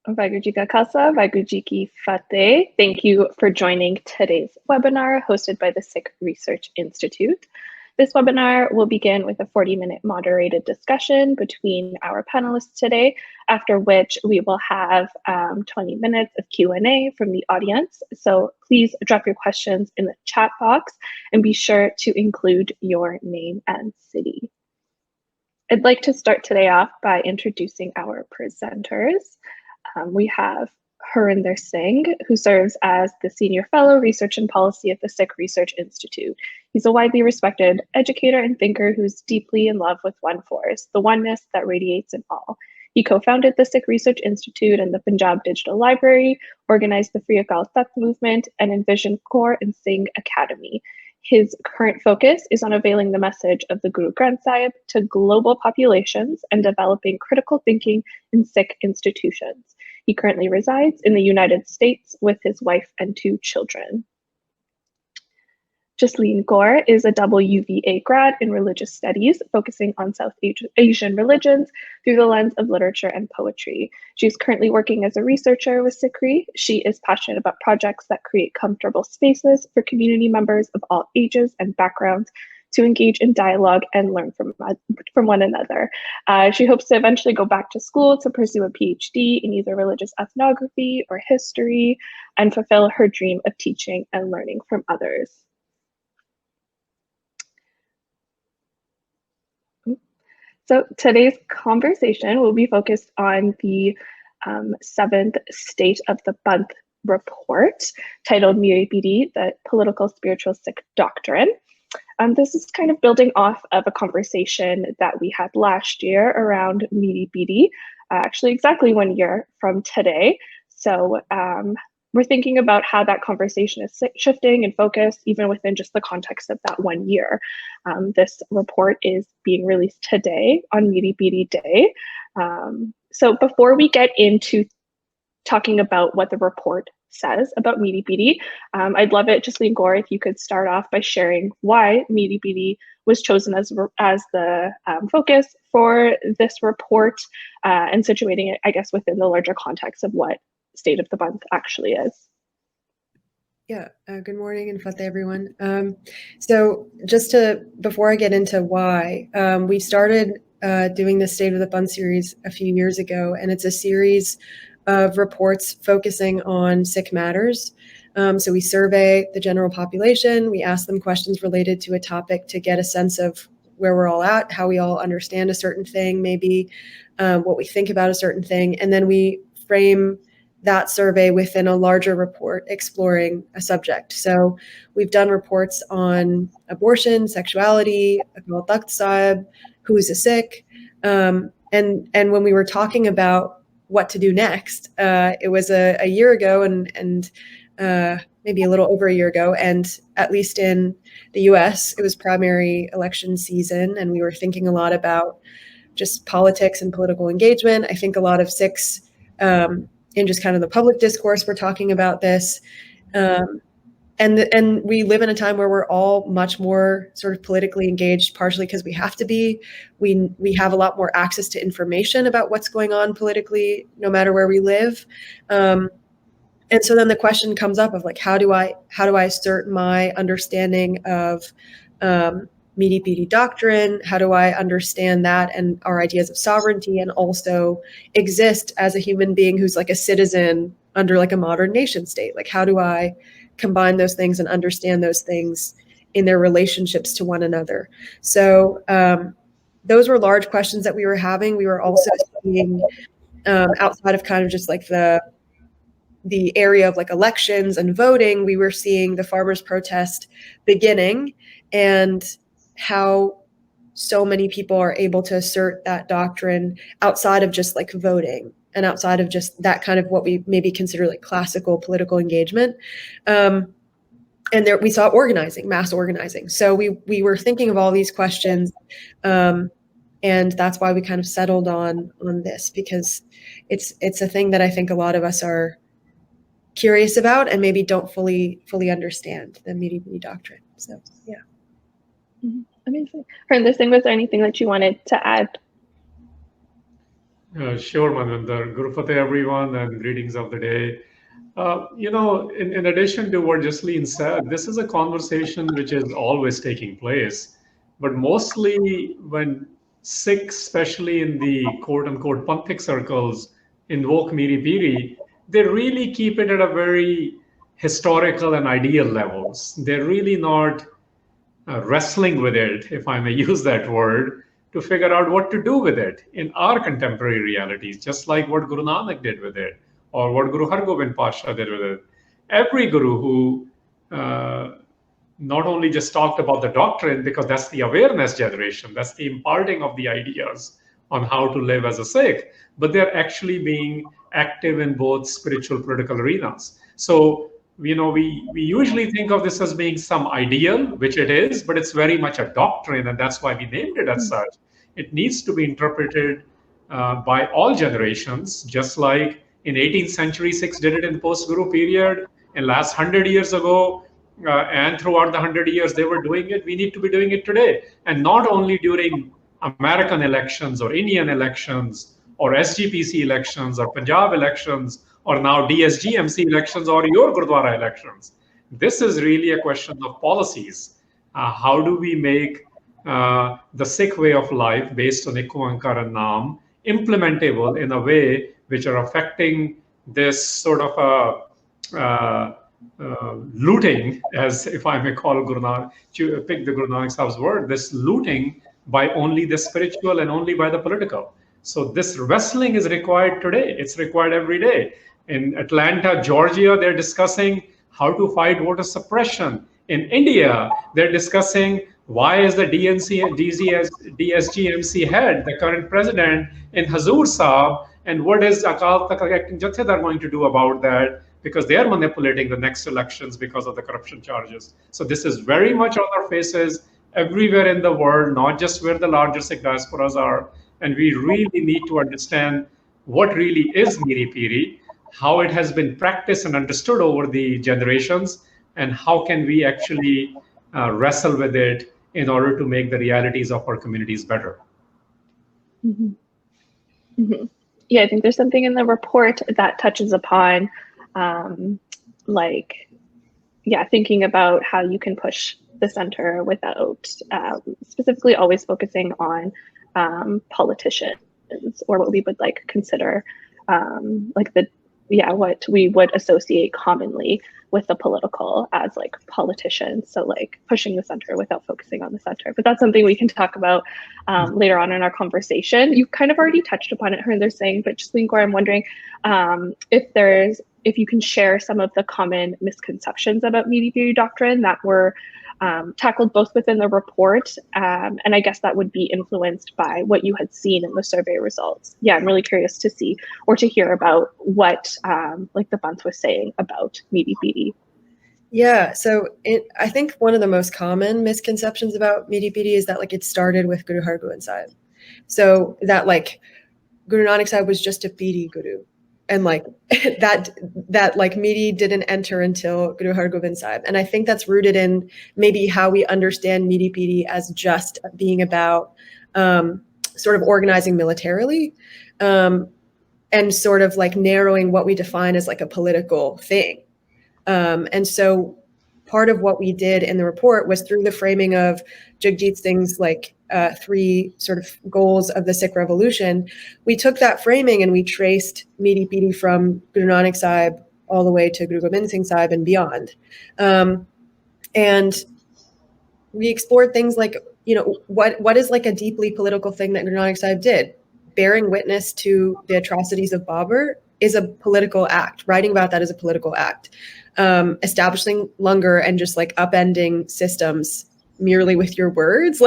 Vaheguru Ji Ka Khalsa, Vaheguru Ji Ki Fateh. Thank you for joining today's webinar hosted by the Sikh Research Institute. This webinar will begin with a 40-minute moderated discussion between our panelists today, after which we will have 20 minutes of Q&A from the audience. So please drop your questions in the chat box and be sure to include your name and city. I'd like to start today off by introducing our presenters. We have Harinder Singh, who serves as the Senior Fellow Research and Policy at the Sikh Research Institute. He's a widely respected educator and thinker who's deeply in love with one force, the oneness that radiates in all. He co-founded the Sikh Research Institute and the Punjab Digital Library, organized the Free Akal Takht movement, and envisioned Kaur and Singh Academy. His current focus is on availing the message of the Guru Granth Sahib to global populations and developing critical thinking in Sikh institutions. He currently resides in the United States with his wife and 2 children. Jasleen Kaur is a double UVA grad in religious studies, focusing on South Asian religions through the lens of literature and poetry. She's currently working as a researcher with Sikri. She is passionate about projects that create comfortable spaces for community members of all ages and backgrounds to engage in dialogue and learn from one another. She hopes to eventually go back to school to pursue a PhD in either religious ethnography or history and fulfill her dream of teaching and learning from others. So today's conversation will be focused on the 7th State of the Banth report, titled Miri-Piri, the Political Spiritual Sikh Doctrine. This is kind of building off of a conversation that we had last year around Miri-Piri, actually exactly 1 year from today. So we're thinking about how that conversation is shifting and focus, even within just the context of that 1 year. This report is being released today on Miri-Piri Day. So before we get into talking about what the report says about Miri-Piri, I'd love it, Jasleen Kaur, if you could start off by sharing why Miri-Piri was chosen as the focus for this report and situating it, I guess, within the larger context of what State of the Banth actually is. Yeah, good morning and fateh everyone. So just before I get into why, we started doing the State of the Banth series a few years ago, and it's a series of reports focusing on Sikh matters. So we survey the general population, we ask them questions related to a topic to get a sense of where we're all at, how we all understand a certain thing, maybe what we think about a certain thing, and then we frame that survey within a larger report exploring a subject. So we've done reports on abortion, sexuality, Akal Takht Sahib, who is a Sikh, and when we were talking about what to do next, it was a year ago and maybe a little over a year ago, and at least in the US, it was primary election season, and we were thinking a lot about just politics and political engagement. I think a lot of Sikhs in just kind of the public discourse, we're talking about this. And we live in a time where we're all much more sort of politically engaged, partially because we have to be. We have a lot more access to information about what's going on politically, no matter where we live. And so then the question comes up of like, how do I assert my understanding of Miri-Piri doctrine? How do I understand that and our ideas of sovereignty, and also exist as a human being who's like a citizen under like a modern nation state? Like, how do I combine those things and understand those things in their relationships to one another? So those were large questions that we were having. We were also seeing outside of kind of just like the area of like elections and voting, we were seeing the farmers' protest beginning, and how so many people are able to assert that doctrine outside of just like voting and outside of just that kind of what we maybe consider like classical political engagement. And there we saw organizing, mass organizing. So we were thinking of all these questions, and that's why we kind of settled on this, because it's a thing that I think a lot of us are curious about and maybe don't fully understand, the Miri-Piri doctrine. So yeah. Amazing. Harinder Singh, was there anything that you wanted to add? Sure, Manvinder. Guru Fateh, everyone, and greetings of the day. In addition to what Jasleen said, this is a conversation which is always taking place, but mostly when Sikhs, especially in the quote unquote Panthic circles, invoke Miri-Piri, they really keep it at a very historical and ideal levels. They're really not wrestling with it, if I may use that word, to figure out what to do with it in our contemporary realities, just like what Guru Nanak did with it, or what Guru Hargobind Pasha did with it. Every guru who not only just talked about the doctrine, because that's the awareness generation, that's the imparting of the ideas on how to live as a Sikh, but they're actually being active in both spiritual political arenas. So we usually think of this as being some ideal, which it is, but it's very much a doctrine, and that's why we named it as such. It needs to be interpreted by all generations, just like in 18th century Sikhs did it in the post-Guru period, in last 100 years ago, and throughout the 100 years they were doing it. We need to be doing it today, and not only during American elections or Indian elections or SGPC elections or Punjab elections or now DSGMC elections or your Gurdwara elections. This is really a question of policies. How do we make the Sikh way of life based on Ikko Ankar and Naam implementable in a way which are affecting this sort of looting, as if I may call Guru Nanak, pick the Guru Nanak Sahib's word, this looting by only the spiritual and only by the political. So this wrestling is required today. It's required every day. In Atlanta, Georgia, they're discussing how to fight voter suppression. In India, they're discussing why is the DSGMC head, the current president, in Hazur Saab, and what is Akal Takht Acting Jathedar going to do about that? Because they are manipulating the next elections because of the corruption charges. So this is very much on our faces everywhere in the world, not just where the larger Sikh diasporas are. And we really need to understand what really is Miri-Piri, how it has been practiced and understood over the generations, and how can we actually wrestle with it in order to make the realities of our communities better. Mm-hmm. Mm-hmm. Yeah, I think there's something in the report that touches upon thinking about how you can push the center without specifically always focusing on politicians, or what we would consider what we would associate commonly with the political as politicians. So pushing the center without focusing on the center. But that's something we can talk about later on in our conversation. You kind of already touched upon it, Harinder Singh, but Jasleen, Kaur, I'm wondering if you can share some of the common misconceptions about Miri-Piri doctrine that were tackled both within the report, and I guess that would be influenced by what you had seen in the survey results. Yeah, I'm really curious to see or to hear about what the Panth was saying about Miri-Piri. Yeah, so I think one of the most common misconceptions about Miri-Piri is that it started with Guru Hargobind Sahib. So that Guru Nanak Sahib was just a Piri Guru. And that Miri didn't enter until Guru Hargobind Sahib. And I think that's rooted in maybe how we understand Miri-Piri as just being about sort of organizing militarily and sort of narrowing what we define as a political thing. And so part of what we did in the report was through the framing of Jagjit Singh's three sort of goals of the Sikh revolution, we took that framing and we traced Miri-Piri from Guru Nanak Sahib all the way to Guru Gobind Singh Sahib and beyond. And we explored things what is a deeply political thing that Guru Nanak Sahib did? Bearing witness to the atrocities of Babur is a political act. Writing about that is a political act. Establishing langar and just upending systems merely with your words,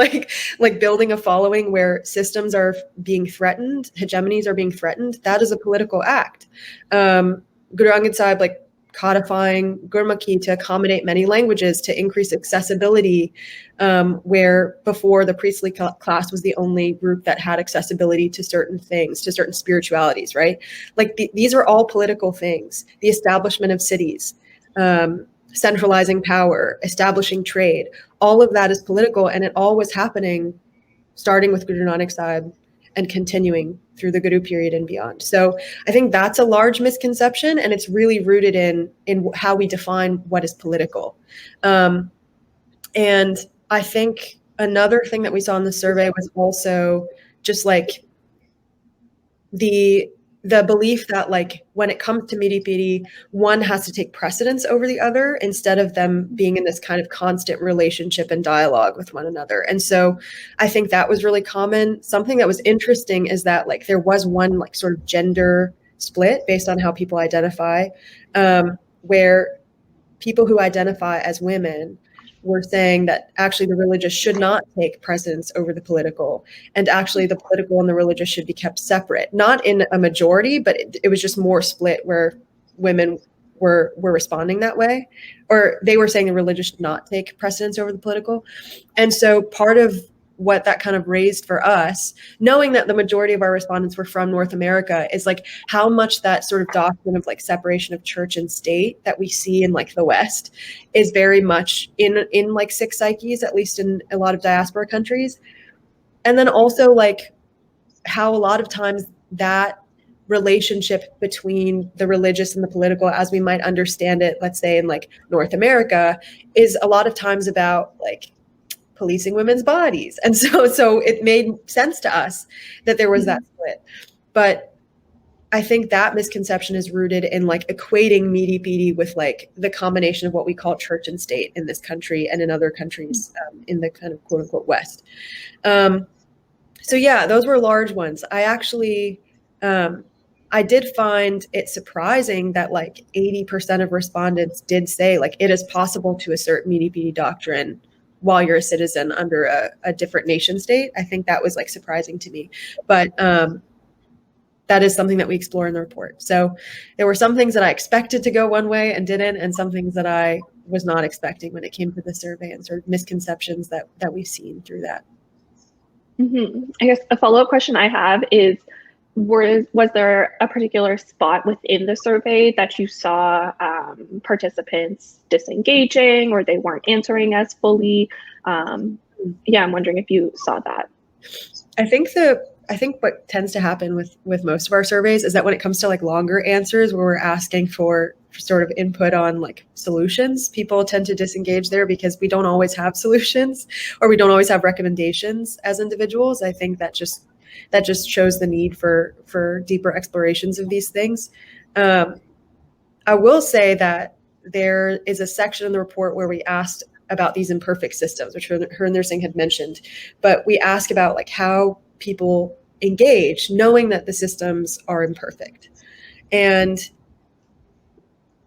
building a following where systems are being threatened, hegemonies are being threatened, that is a political act. Guru Angad Sahib codifying Gurmukhi to accommodate many languages to increase accessibility, where before the priestly class was the only group that had accessibility to certain things, to certain spiritualities, right? These are all political things. The establishment of cities, centralizing power, establishing trade, all of that is political, and it all was happening starting with Guru Nanak Sahib and continuing through the Guru period and beyond. So I think that's a large misconception, and it's really rooted in how we define what is political. And I think another thing that we saw in the survey was also just like the belief that like when it comes to Miri-Piri, one has to take precedence over the other instead of them being in this kind of constant relationship and dialogue with one another. And so I think that was really common. Something that was interesting is that like there was one like sort of gender split based on how people identify, where people who identify as women were saying that actually the religious should not take precedence over the political, and actually the political and the religious should be kept separate, not in a majority, but it was just more split where women were responding that way, or they were saying the religious should not take precedence over the political. And so part of what that kind of raised for us, knowing that the majority of our respondents were from North America, is like how much that sort of doctrine of like separation of church and state that we see in like the West is very much in like Sikh psyches, at least in a lot of diaspora countries. And then also like how a lot of times that relationship between the religious and the political, as we might understand it, let's say in like North America, is a lot of times about like policing women's bodies. And so it made sense to us that there was that split. But I think that misconception is rooted in like equating Miri-Piri with like the combination of what we call church and state in this country and in other countries in the kind of quote unquote West. So yeah, those were large ones. I actually, I did find it surprising that like 80% of respondents did say like it is possible to assert Miri-Piri doctrine while you're a citizen under a different nation state. I think that was like surprising to me, but that is something that we explore in the report. So there were some things that I expected to go one way and didn't, and some things that I was not expecting when it came to the survey, and sort of misconceptions that we've seen through that. Mm-hmm. I guess a follow-up question I have is, was there a particular spot within the survey that you saw participants disengaging, or they weren't answering as fully? Yeah, I'm wondering if you saw that. I think what tends to happen with most of our surveys is that when it comes to like longer answers where we're asking for sort of input on like solutions, people tend to disengage there because we don't always have solutions, or we don't always have recommendations as individuals. I think that just shows the need for deeper explorations of these things. I will say that there is a section in the report where we asked about these imperfect systems, which Harinder Singh had mentioned, but we ask about like how people engage knowing that the systems are imperfect. And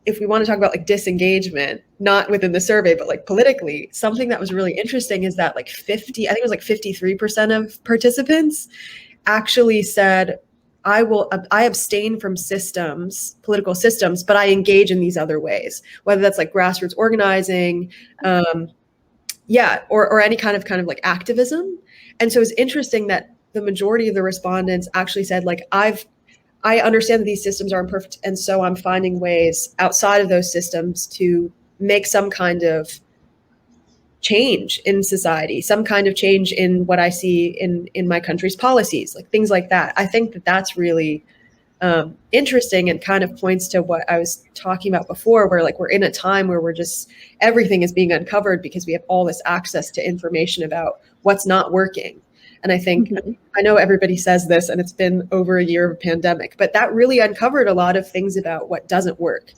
if we want to talk about like disengagement, not within the survey, but like politically, something that was really interesting is that like 53% of participants actually said, I abstain from political systems, but I engage in these other ways, whether that's like grassroots organizing, or any kind of like activism. And so it's interesting that the majority of the respondents actually said like, I understand that these systems are imperfect, and so I'm finding ways outside of those systems to make some kind of change in society, some kind of change in what I see in my country's policies, like things like that. I think that that's really interesting, and kind of points to what I was talking about before, where like we're in a time where everything is being uncovered because we have all this access to information about what's not working. And I think, I know everybody says this, and it's been over a year of a pandemic, but that really uncovered a lot of things about what doesn't work.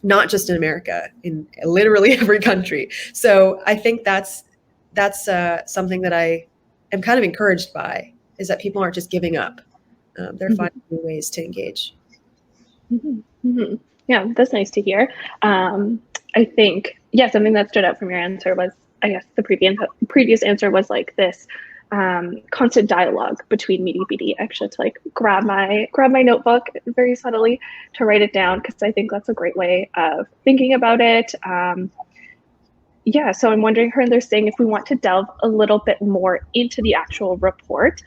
Not just in America, in literally every country. So I think that's something that I am kind of encouraged by, is that people aren't just giving up. They're finding new ways to engage. Yeah, that's nice to hear. I think, yeah, something that stood out from your answer was, I guess the previous answer was like this constant dialogue between Miri-Piri. Actually, to like grab my notebook very subtly to write it down, because I think that's a great way of thinking about it. Yeah, so I'm wondering, Harinder Singh, if we want to delve a little bit more into the actual report,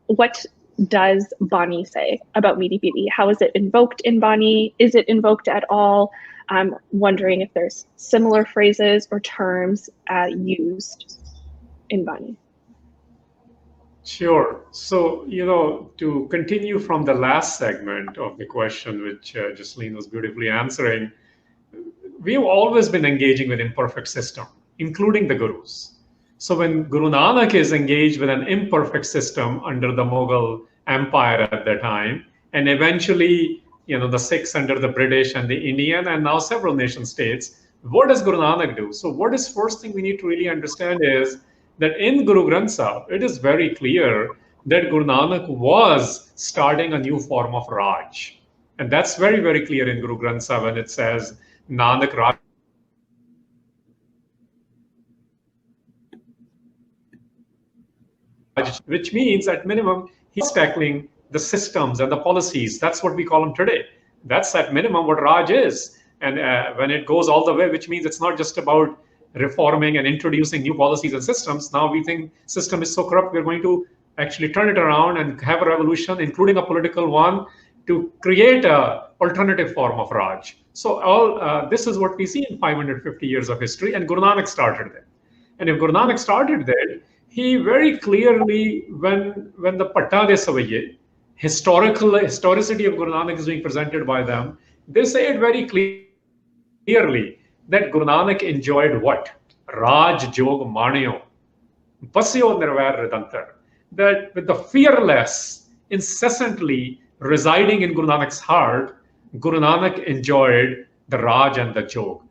what does Bani say about Miri-Piri? How is it invoked in Bani? Is it invoked at all? I'm wondering if there's similar phrases or terms used in Bani. Sure. So, to continue from the last segment of the question, which Jasleen was beautifully answering, we've always been engaging with imperfect system, including the gurus. So when Guru Nanak is engaged with an imperfect system under the Mughal Empire at the time, and eventually, the Sikhs under the British and the Indian, and now several nation states, what does Guru Nanak do? So what is first thing we need to really understand is that in Guru Granth Sahib, it is very clear that Guru Nanak was starting a new form of Raj. And that's very, very clear in Guru Granth Sahib when it says, Nanak Raj, which means at minimum, he's tackling the systems and the policies. That's what we call them today. That's at minimum what Raj is. And when it goes all the way, which means it's not just about reforming and introducing new policies and systems. Now we think system is so corrupt, we're going to actually turn it around and have a revolution, including a political one, to create a alternative form of Raj. So all this is what we see in 550 years of history, and Guru Nanak started there. And if Guru Nanak started there, he very clearly, when the Patta de Savaiye, historicity of Guru Nanak is being presented by them, they say it very clearly that Guru Nanak enjoyed what? Raj Jog Manyo, Pasyo Nirvair Redantar. That with the fearless, incessantly residing in Guru Nanak's heart, Guru Nanak enjoyed the Raj and the Jog.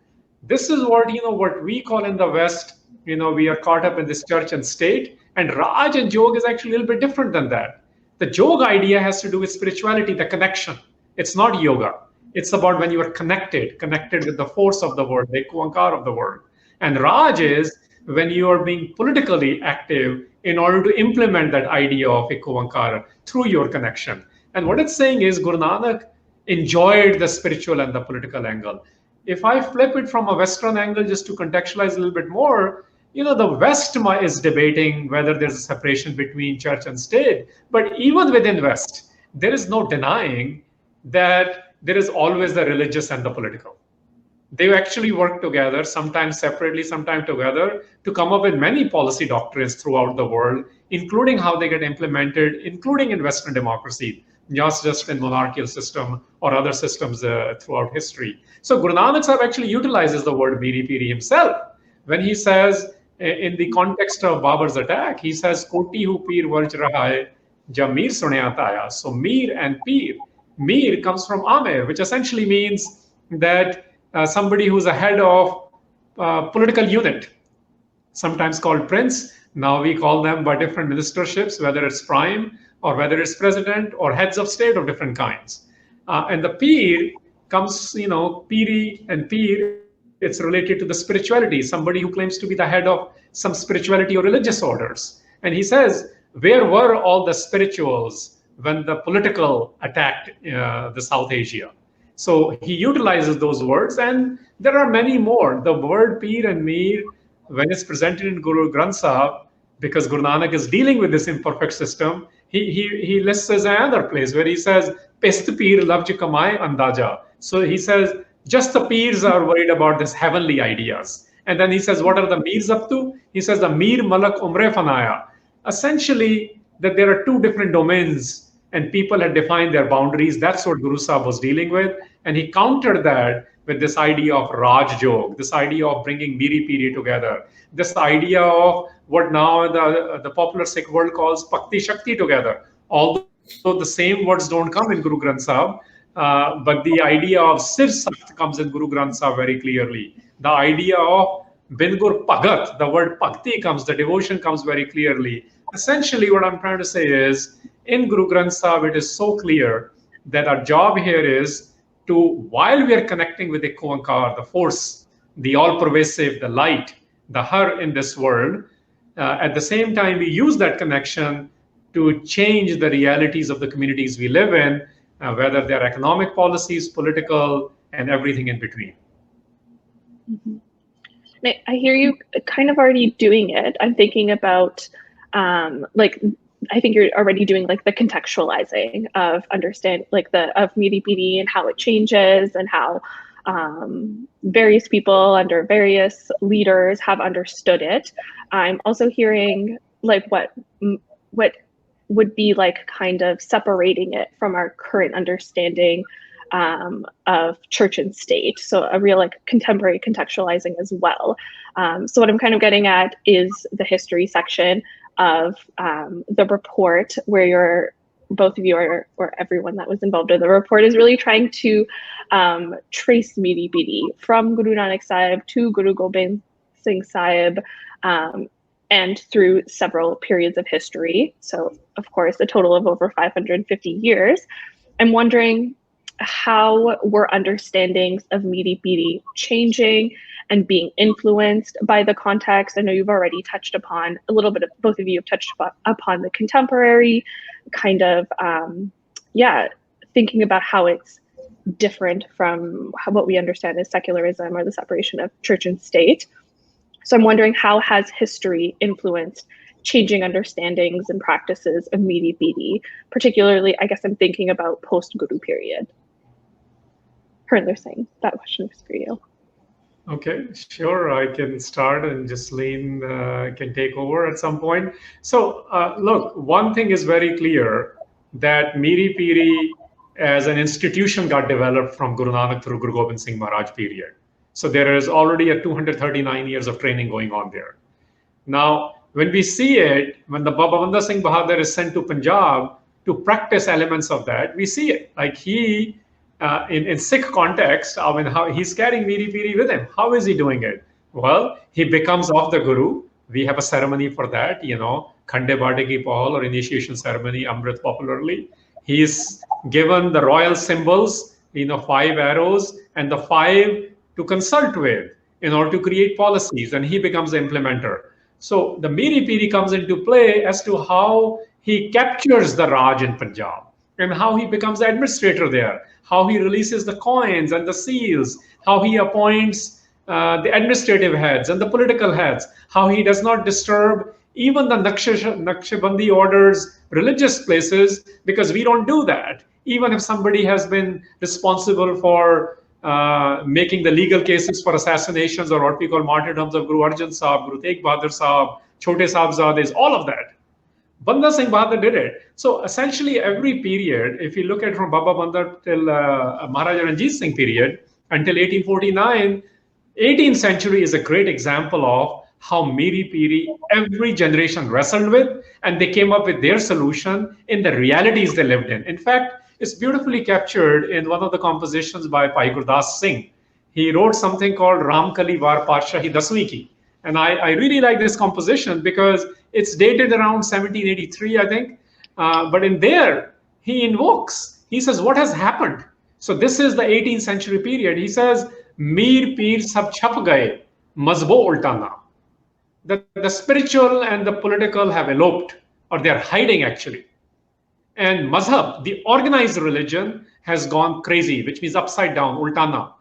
This is what we call in the West, we are caught up in this church and state, and Raj and Jog is actually a little bit different than that. The Jog idea has to do with spirituality, the connection. It's not yoga. It's about when you are connected with the force of the word, the Kuankar of the word. And Raj is when you are being politically active in order to implement that idea of Kuankar through your connection. And what it's saying is Guru Nanak enjoyed the spiritual and the political angle. If I flip it from a Western angle, just to contextualize a little bit more, the West is debating whether there's a separation between church and state. But even within West, there is no denying that there is always the religious and the political. They actually work together, sometimes separately, sometimes together, to come up with many policy doctrines throughout the world, including how they get implemented, including in Western democracy, not just in monarchical system or other systems throughout history. So Guru Nanak Sahib actually utilizes the word Miri-Piri himself. When he says, in the context of Babar's attack, he says, Koti hu Pir varj raha hai, jab Mir sunyat aaya. So Mir and Pir. Mir comes from Amir, which essentially means that somebody who's a head of political unit, sometimes called prince. Now we call them by different ministerships, whether it's prime or whether it's president or heads of state of different kinds. And the Pir comes, Piri and Pir, it's related to the spirituality, somebody who claims to be the head of some spirituality or religious orders. And he says, where were all the spirituals when the political attacked the South Asia? So he utilizes those words, and there are many more. The word Pir and Mir, when it's presented in Guru Granth Sahib, because Guru Nanak is dealing with this imperfect system, he lists as another place where he says, Pest Pir lavj kamai andaja. So he says, just the Pirs are worried about this heavenly ideas. And then he says, what are the Mirs up to? He says, the Mir Malak Umre Fanaya. Essentially, that there are two different domains and people had defined their boundaries. That's what Guru Sahib was dealing with. And he countered that with this idea of Raj Jog, this idea of bringing Miri-Piri together, this idea of what now the popular Sikh world calls Bhakti Shakti together. Although the same words don't come in Guru Granth Sahib, but the idea of Siv Sakt comes in Guru Granth Sahib very clearly. The idea of Bingur Pagat, the word Bhakti comes, the devotion comes very clearly. Essentially, what I'm trying to say is, in Guru Granth Sahib, it is so clear that our job here is to, while we are connecting with the Kuankar, the force, the all-pervasive, the light, the Har in this world, at the same time, we use that connection to change the realities of the communities we live in, whether they're economic policies, political, and everything in between. Mm-hmm. I hear you kind of already doing it. I'm thinking about, I think you're already doing like the contextualizing of of Miri-Piri and how it changes and how various people under various leaders have understood it. I'm also hearing like what would be like kind of separating it from our current understanding of church and state. So a real like contemporary contextualizing as well. So what I'm kind of getting at is the history section of the report, where both of you or everyone that was involved in the report is really trying to trace Miri-Piri from Guru Nanak Sahib to Guru Gobind Singh Sahib, and through several periods of history. So of course, a total of over 550 years. I'm wondering how were understandings of Miri-Piri changing and being influenced by the context? I know you've already touched upon a little bit of, both of you have touched upon the contemporary kind of, thinking about how it's different from what we understand as secularism or the separation of church and state. So I'm wondering, how has history influenced changing understandings and practices of Miri-Piri? Particularly, I guess I'm thinking about post-Guru period. Harinder Singh, that question is for you. Okay, sure. I can start and Jasleen can take over at some point. So look, one thing is very clear, that Miri-Piri as an institution got developed from Guru Nanak through Guru Gobind Singh Maharaj period. So there is already a 239 years of training going on there. Now, when we see it, when the Baba Banda Singh Bahadur is sent to Punjab to practice elements of that, we see it. Like he, in Sikh context, I mean, how he's carrying Miri-Piri with him. How is he doing it? Well, he becomes of the Guru. We have a ceremony for that, Khande Bade Ki Paul, or initiation ceremony, Amrit popularly. He's given the royal symbols, 5 arrows and the 5 to consult with in order to create policies, and he becomes the implementer. So the Miri-Piri comes into play as to how he captures the Raj in Punjab and how he becomes the administrator there, how he releases the coins and the seals, how he appoints the administrative heads and the political heads, how he does not disturb even the Naqshbandi orders, religious places, because we don't do that. Even if somebody has been responsible for making the legal cases for assassinations or what we call martyrdoms of Guru Arjan Sahib, Guru Tegh Bahadur Sahib, Chote Sahibzades, all of that. Banda Singh Bahadur did it. So essentially every period, if you look at from Baba Banda till Maharaja Ranjit Singh period until 1849, 18th century is a great example of how Miri-Piri every generation wrestled with, and they came up with their solution in the realities they lived in. In fact, it's beautifully captured in one of the compositions by Bhai Gurdas Singh. He wrote something called Ram Kali Var Padshahi Daswin Ki. And I really like this composition because it's dated around 1783, I think. But in there, he invokes, he says, what has happened? So this is the 18th century period. He says, Mir Pir Sab Chhap Gaye, Mazbo Ultana. The spiritual and the political have eloped, or they're hiding actually. And Mazhab, the organized religion, has gone crazy, which means upside down, Ultana.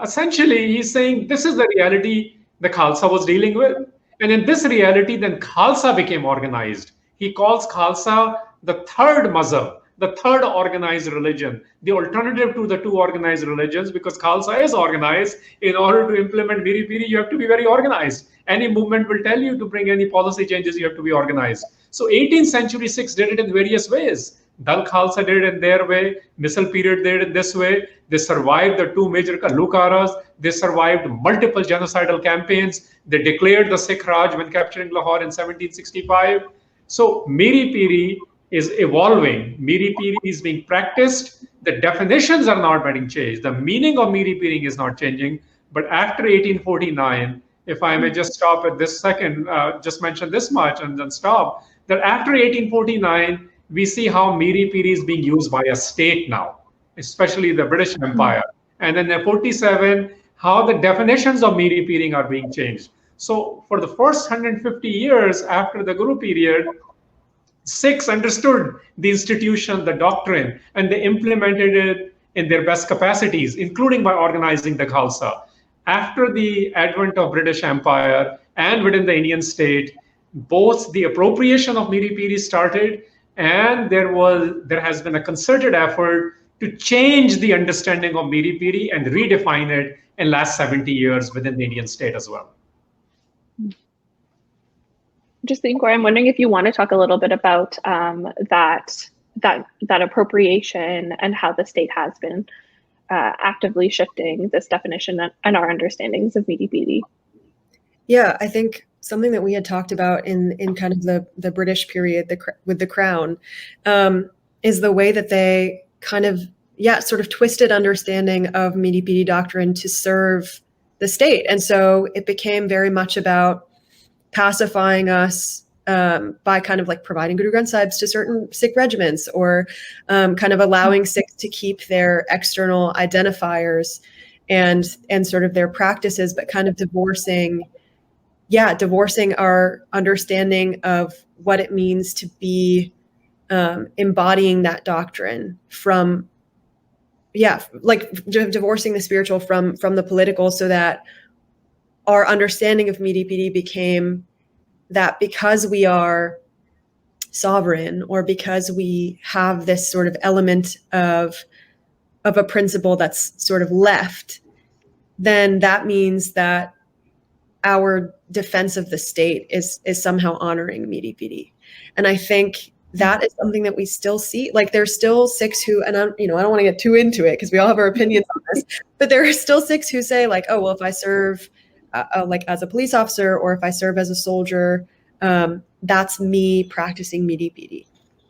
Essentially, he's saying this is the reality the Khalsa was dealing with. And in this reality, then Khalsa became organized. He calls Khalsa the third Mazhab, the third organized religion, the alternative to the 2 organized religions, because Khalsa is organized. In order to implement Miri-Piri, you have to be very organized. Any movement will tell you to bring any policy changes, you have to be organized. So 18th century Sikhs did it in various ways. Dal Khalsa did it in their way, Misl period did it this way. They survived the 2 major Kalukaras. They survived multiple genocidal campaigns. They declared the Sikh Raj when capturing Lahore in 1765. So Miri-Piri is evolving. Miri-Piri is being practiced. The definitions are not getting changed. The meaning of Miri-Piri is not changing. But after 1849, if I may just stop at this second, just mention this much and then stop, that after 1849, we see how Miri-Piri is being used by a state now, especially the British Empire. And then in 47, how the definitions of Miri-Piri are being changed. So for the first 150 years after the Guru period, Sikhs understood the institution, the doctrine, and they implemented it in their best capacities, including by organizing the Khalsa. After the advent of British Empire and within the Indian state, both the appropriation of Miri-Piri started, and there has been a concerted effort to change the understanding of Miri-Piri and redefine it in last 70 years within the Indian state as well. Justine, Kaur, I'm wondering if you want to talk a little bit about that appropriation and how the state has been actively shifting this definition and our understandings of Miri-Piri. Yeah, I think something that we had talked about in kind of the British period with the Crown is the way that they kind of, sort of twisted understanding of Miri-Piri doctrine to serve the state. And so it became very much about pacifying us by kind of like providing Guru Granth Sahibs to certain Sikh regiments, or kind of allowing Sikhs to keep their external identifiers and sort of their practices, but kind of divorcing our understanding of what it means to be embodying that doctrine from, like divorcing the spiritual from the political, so that our understanding of Miri-Piri became that because we are sovereign, or because we have this sort of element of a principle that's sort of left, then that means that our defense of the state is somehow honoring Miri-Piri. And I think that is something that we still see. Like, there's still Sikhs who, and I don't want to get too into it because we all have our opinions on this, but there are still Sikhs who say like, oh, well, if I serve like as a police officer, or if I serve as a soldier, that's me practicing Miri-Piri.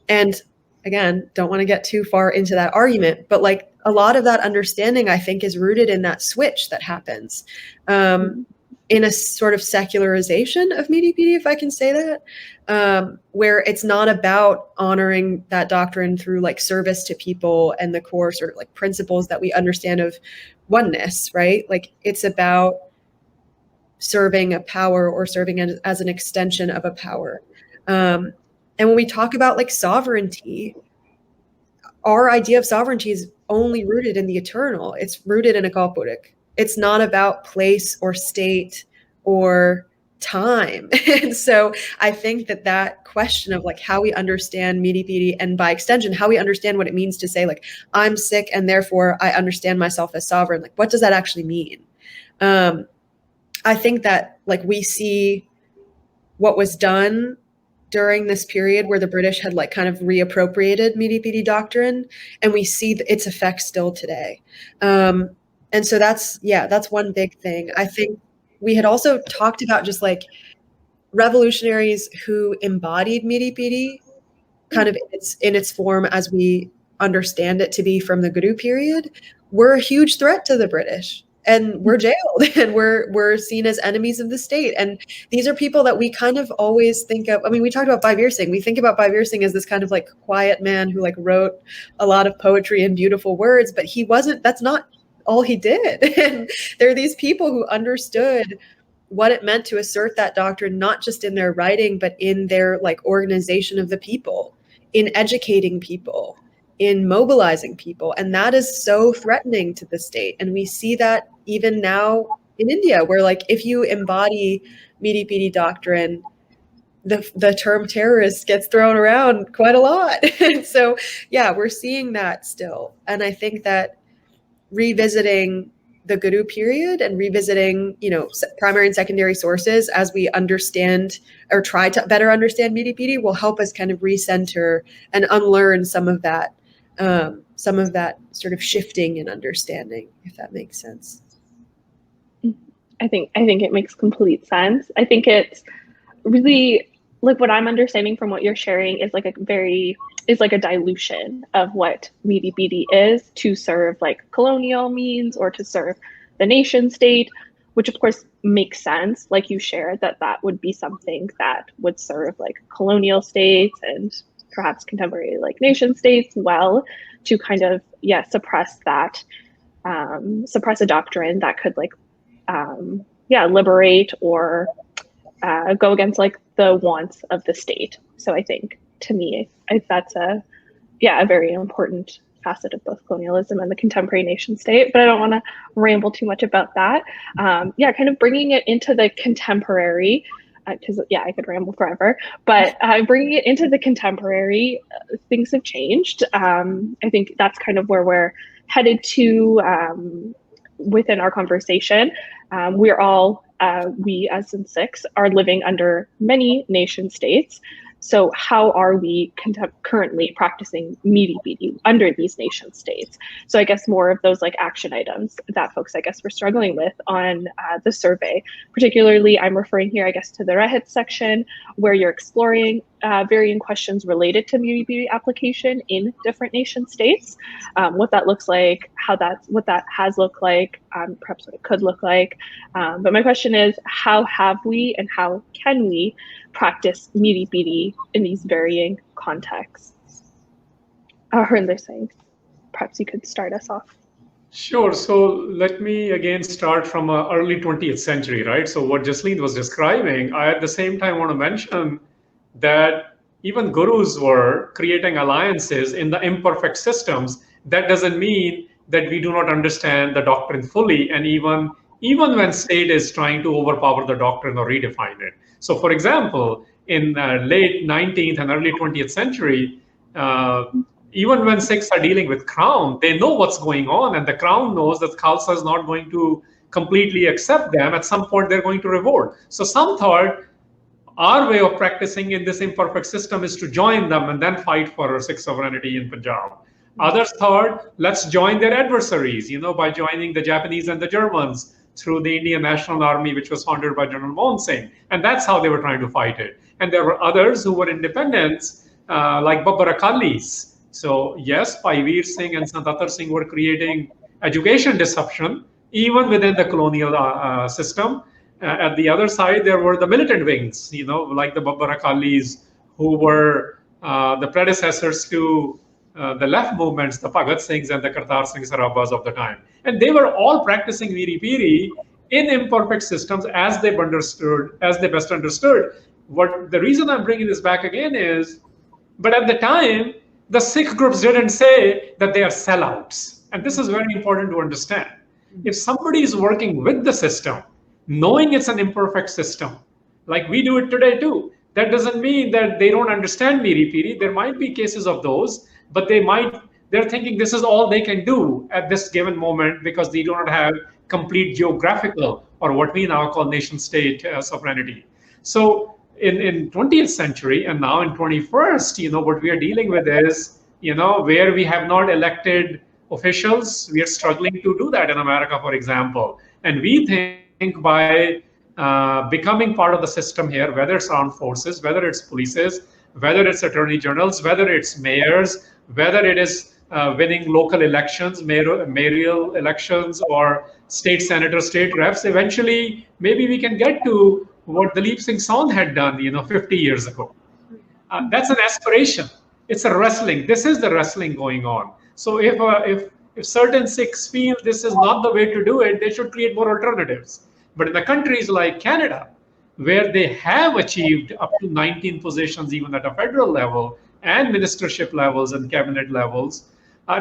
And again, don't want to get too far into that argument, but like a lot of that understanding, I think, is rooted in that switch that happens in a sort of secularization of Miri-Piri, if I can say that, where it's not about honoring that doctrine through like service to people and the core sort of like principles that we understand of oneness, right? Like, it's about serving a power, or serving as an extension of a power. And when we talk about like sovereignty, our idea of sovereignty is only rooted in the eternal. It's rooted in Akal Purakh. It's not about place or state or time. And so I think that question of like how we understand Miri-Piri, and by extension, how we understand what it means to say like, I'm Sikh and therefore I understand myself as sovereign. Like, what does that actually mean? I think that like we see what was done during this period where the British had like kind of reappropriated Miri-Piri doctrine, and we see its effects still today. And so that's one big thing. I think we had also talked about just like revolutionaries who embodied Miri-Piri kind of in its form as we understand it to be from the Guru period, were a huge threat to the British. And we're jailed, and we're seen as enemies of the state. And these are people that we kind of always think of. I mean, we talked about Bani Singh. We think about Bani Singh as this kind of like quiet man who like wrote a lot of poetry and beautiful words, but he wasn't. That's not all he did. And there are these people who understood what it meant to assert that doctrine, not just in their writing, but in their like organization of the people, in educating people, in mobilizing people. And that is so threatening to the state. And we see that even now in India, where like if you embody Miri-Piri doctrine, the term terrorist gets thrown around quite a lot. And so, yeah, we're seeing that still. And I think that revisiting the Guru period and revisiting, primary and secondary sources as we understand or try to better understand Miri-Piri will help us kind of recenter and unlearn some of that sort of shifting in understanding, if that makes sense. I think it makes complete sense. I think it's really like what I'm understanding from what you're sharing is like a dilution of what Miri-Piri is to serve like colonial means or to serve the nation state, which of course makes sense. Like you shared that would be something that would serve like colonial states and perhaps contemporary like nation states well, to kind of suppress a doctrine that could like liberate or go against like the wants of the state. So I think to me that's a very important facet of both colonialism and the contemporary nation state. But I don't want to ramble too much about that. Kind of bringing it into the contemporary, because I could ramble forever, but bringing it into the contemporary, things have changed. I think that's kind of where we're headed to within our conversation. We're all we as in Sikhs are living under many nation states. So how are we currently practicing Miri-Piri under these nation states? So I guess more of those like action items that folks, I guess, were struggling with on the survey. Particularly, I'm referring here, I guess, to the Rahit section, where you're exploring varying questions related to Miri-Piri application in different nation states, what that looks like, what that has looked like, perhaps what it could look like. But my question is, how have we and how can we practice Miri-Piri in these varying contexts? Harinder Singh, perhaps you could start us off. Sure. So let me again start from early 20th century, right? So what Jasleen was describing, I at the same time want to mention that even gurus were creating alliances in the imperfect systems. That doesn't mean that we do not understand the doctrine fully, and even when state is trying to overpower the doctrine or redefine it. So for example, in late 19th and early 20th century, even when Sikhs are dealing with Crown, they know what's going on, and the Crown knows that Khalsa is not going to completely accept them. At some point, they're going to revolt. So some thought our way of practicing in this imperfect system is to join them and then fight for Sikh sovereignty in Punjab. Others thought, let's join their adversaries, by joining the Japanese and the Germans through the Indian National Army, which was founded by General Mohan Singh. And that's how they were trying to fight it. And there were others who were independents, like Babbar Akalis. So yes, Veer Singh and Santatar Singh were creating education disruption, even within the colonial system. At the other side, there were the militant wings, like the Babbar Akalis, who were the predecessors to the left movements, the Bhagat Singhs and the Kartar Singh Sarabhas of the time. And they were all practicing Miri-Piri in imperfect systems as they best understood. The reason I'm bringing this back again is, but at the time, the Sikh groups didn't say that they are sellouts. And this is very important to understand. If somebody is working with the system, knowing it's an imperfect system, like we do it today too, that doesn't mean that they don't understand Miri-Piri. There might be cases of those, but they're thinking this is all they can do at this given moment because they do not have complete geographical, or what we now call nation state sovereignty. So in 20th century and now in 21st, what we are dealing with is, where we have not elected officials, we are struggling to do that in America, for example. And we think by becoming part of the system here, whether it's armed forces, whether it's polices, whether it's attorney generals, whether it's mayors, whether it is winning local elections, mayoral elections, or state senators, state reps, eventually maybe we can get to what Dalip Singh Saund had done, 50 years ago. That's an aspiration. It's a wrestling. This is the wrestling going on. So if certain Sikhs feel this is not the way to do it, they should create more alternatives. But in the countries like Canada, where they have achieved up to 19 positions, even at a federal level, and ministership levels and cabinet levels,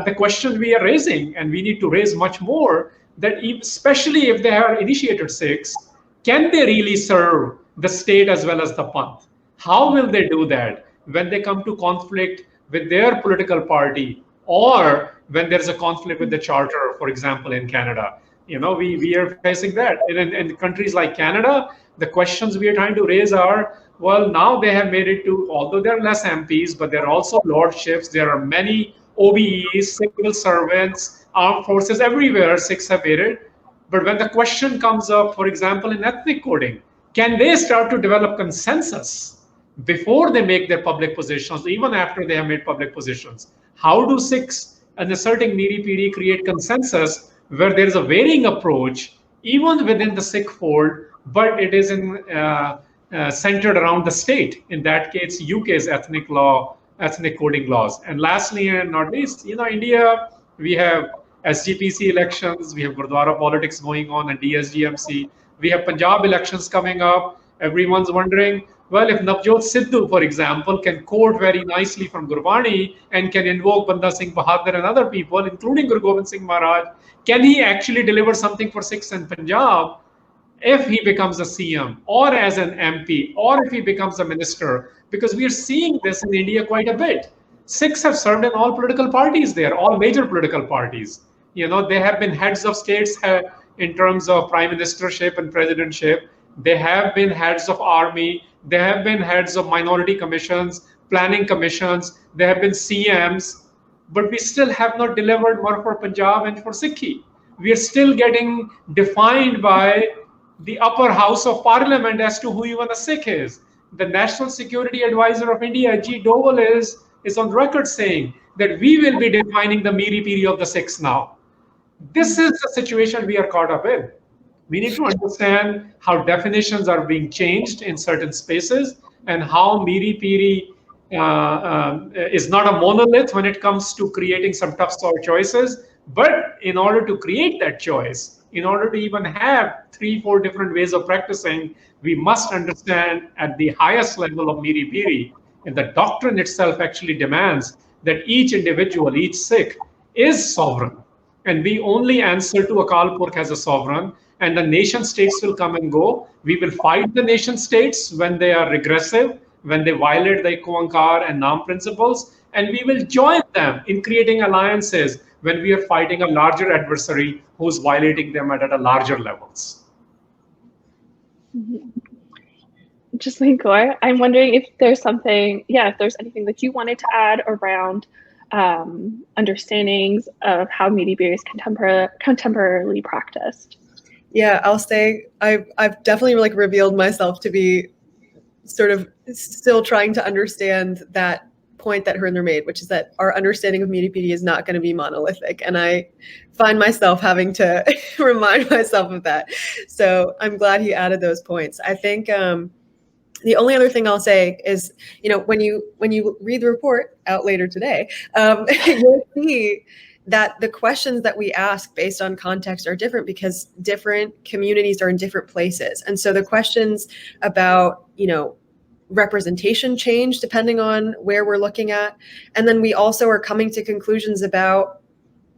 the question we are raising, and we need to raise much more, that especially if they are initiated Sikhs, can they really serve the state as well as the Panth? How will they do that when they come to conflict with their political party, or when there's a conflict with the charter, for example, in Canada? We are facing that. In countries like Canada, the questions we are trying to raise are, well, now they have made it to, although there are less MPs, but there are also lordships. There are many OBEs, civil servants, armed forces, everywhere Sikhs have made it. But when the question comes up, for example, in ethnic coding, can they start to develop consensus before they make their public positions, even after they have made public positions? How do Sikhs and asserting Miri-Piri create consensus where there is a varying approach, even within the Sikh fold, but it is centered around the state? In that case, UK's ethnic coding laws. And lastly, and not least, India, we have SGPC elections, we have Gurdwara politics going on, and DSGMC. We have Punjab elections coming up. Everyone's wondering, well, if Navjot Sidhu, for example, can quote very nicely from Gurbani and can invoke Banda Singh Bahadur and other people, including Guru Gobind Singh Maharaj, can he actually deliver something for Sikhs in Punjab if he becomes a CM, or as an MP, or if he becomes a minister? Because we are seeing this in India quite a bit. Sikhs have served in all political parties there, all major political parties. They have been heads of states in terms of prime ministership and presidentship. They have been heads of army. They have been heads of minority commissions, planning commissions. They have been CMs. But we still have not delivered work for Punjab and for Sikhi. We are still getting defined by the upper house of parliament as to who even a Sikh is. The National Security Advisor of India, G. Doval, is on record saying that we will be defining the Miri-Piri of the Sikhs now. This is the situation we are caught up in. We need to understand how definitions are being changed in certain spaces and how Miri-Piri is not a monolith when it comes to creating some tough choices. But in order to create that choice, in order to even have 3-4 different ways of practicing, we must understand at the highest level of Miri-Piri, and the doctrine itself actually demands that each individual, each Sikh, is sovereign. And we only answer to Akal Purkh as a sovereign, and the nation states will come and go. We will fight the nation states when they are regressive, when they violate the Eko and Naam principles, and we will join them in creating alliances when we are fighting a larger adversary who's violating them at a larger levels. Jasleen, Kaur, I'm wondering if there's something, if there's anything that you wanted to add around understandings of how Miri-Piri is contemporarily practiced. Yeah, I'll say I've definitely like revealed myself to be sort of still trying to understand that point that Harinder made, which is that our understanding of Miri-Piri is not going to be monolithic. And I find myself having to remind myself of that. So I'm glad he added those points. I think the only other thing I'll say is, when you read the report out later today, you'll see that the questions that we ask based on context are different because different communities are in different places. And so the questions about, representation change depending on where we're looking at. And then we also are coming to conclusions about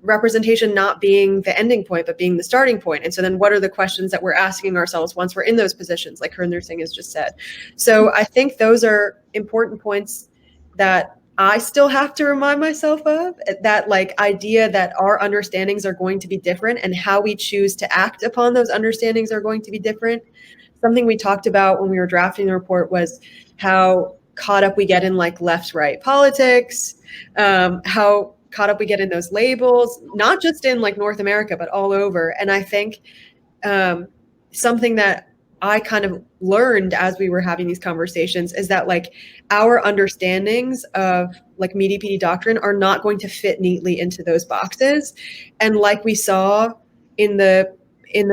representation not being the ending point, but being the starting point. And so then what are the questions that we're asking ourselves once we're in those positions, like Harinder Singh has just said. So I think those are important points that I still have to remind myself of, that like idea that our understandings are going to be different and how we choose to act upon those understandings are going to be different. Something we talked about when we were drafting the report was how caught up we get in like left-right politics, how caught up we get in those labels, not just in like North America, but all over. And I think something that I kind of learned as we were having these conversations is that like our understandings of like Miri-Piri doctrine are not going to fit neatly into those boxes. And like we saw in the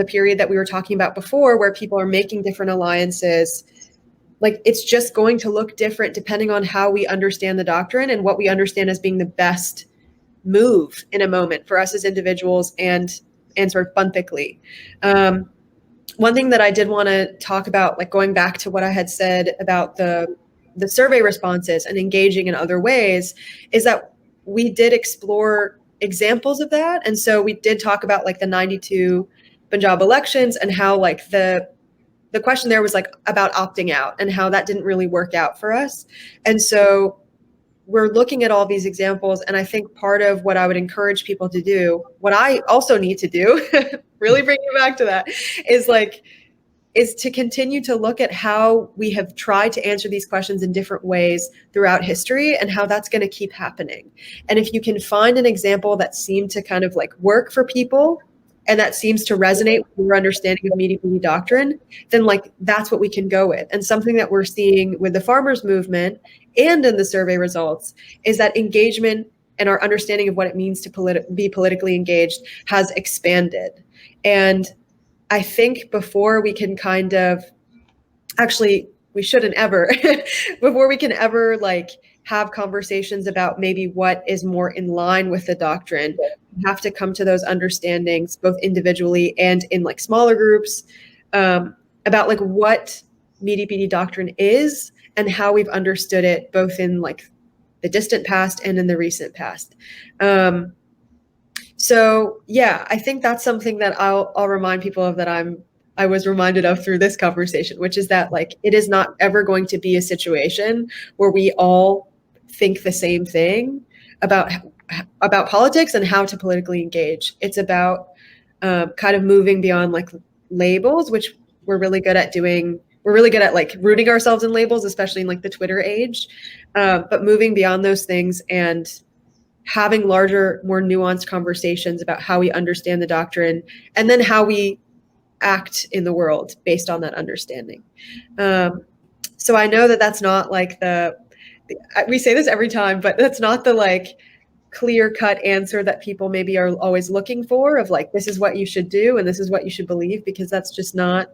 period that we were talking about before, where people are making different alliances, like it's just going to look different depending on how we understand the doctrine and what we understand as being the best move in a moment for us as individuals and sort of bunthically. One thing that I did want to talk about, like going back to what I had said about the survey responses and engaging in other ways, is that we did explore examples of that. And so we did talk about like the 92 Punjab elections and how like the question there was like about opting out and how that didn't really work out for us. And so we're looking at all these examples. And I think part of what I would encourage people to do, what I also need to do, really bring you back to that, is to continue to look at how we have tried to answer these questions in different ways throughout history and how that's going to keep happening. And if you can find an example that seemed to kind of like work for people and that seems to resonate with your understanding of Miri-Piri doctrine, then like that's what we can go with. And something that we're seeing with the farmers movement and in the survey results is that engagement and our understanding of what it means to be politically engaged has expanded. And I think before we can kind of, actually, we shouldn't ever, before we can ever like have conversations about maybe what is more in line with the doctrine, we have to come to those understandings both individually and in like smaller groups about like what Miri-Piri doctrine is and how we've understood it both in like the distant past and in the recent past. So yeah, I think that's something that I'll remind people of, that I was reminded of through this conversation, which is that like it is not ever going to be a situation where we all think the same thing about politics and how to politically engage. It's about kind of moving beyond like labels, which we're really good at doing. We're really good at like rooting ourselves in labels, especially in like the Twitter age, but moving beyond those things and having larger, more nuanced conversations about how we understand the doctrine and then how we act in the world based on that understanding. So I know that that's not like we say this every time, but that's not the like clear-cut answer that people maybe are always looking for of like, this is what you should do and this is what you should believe, because that's not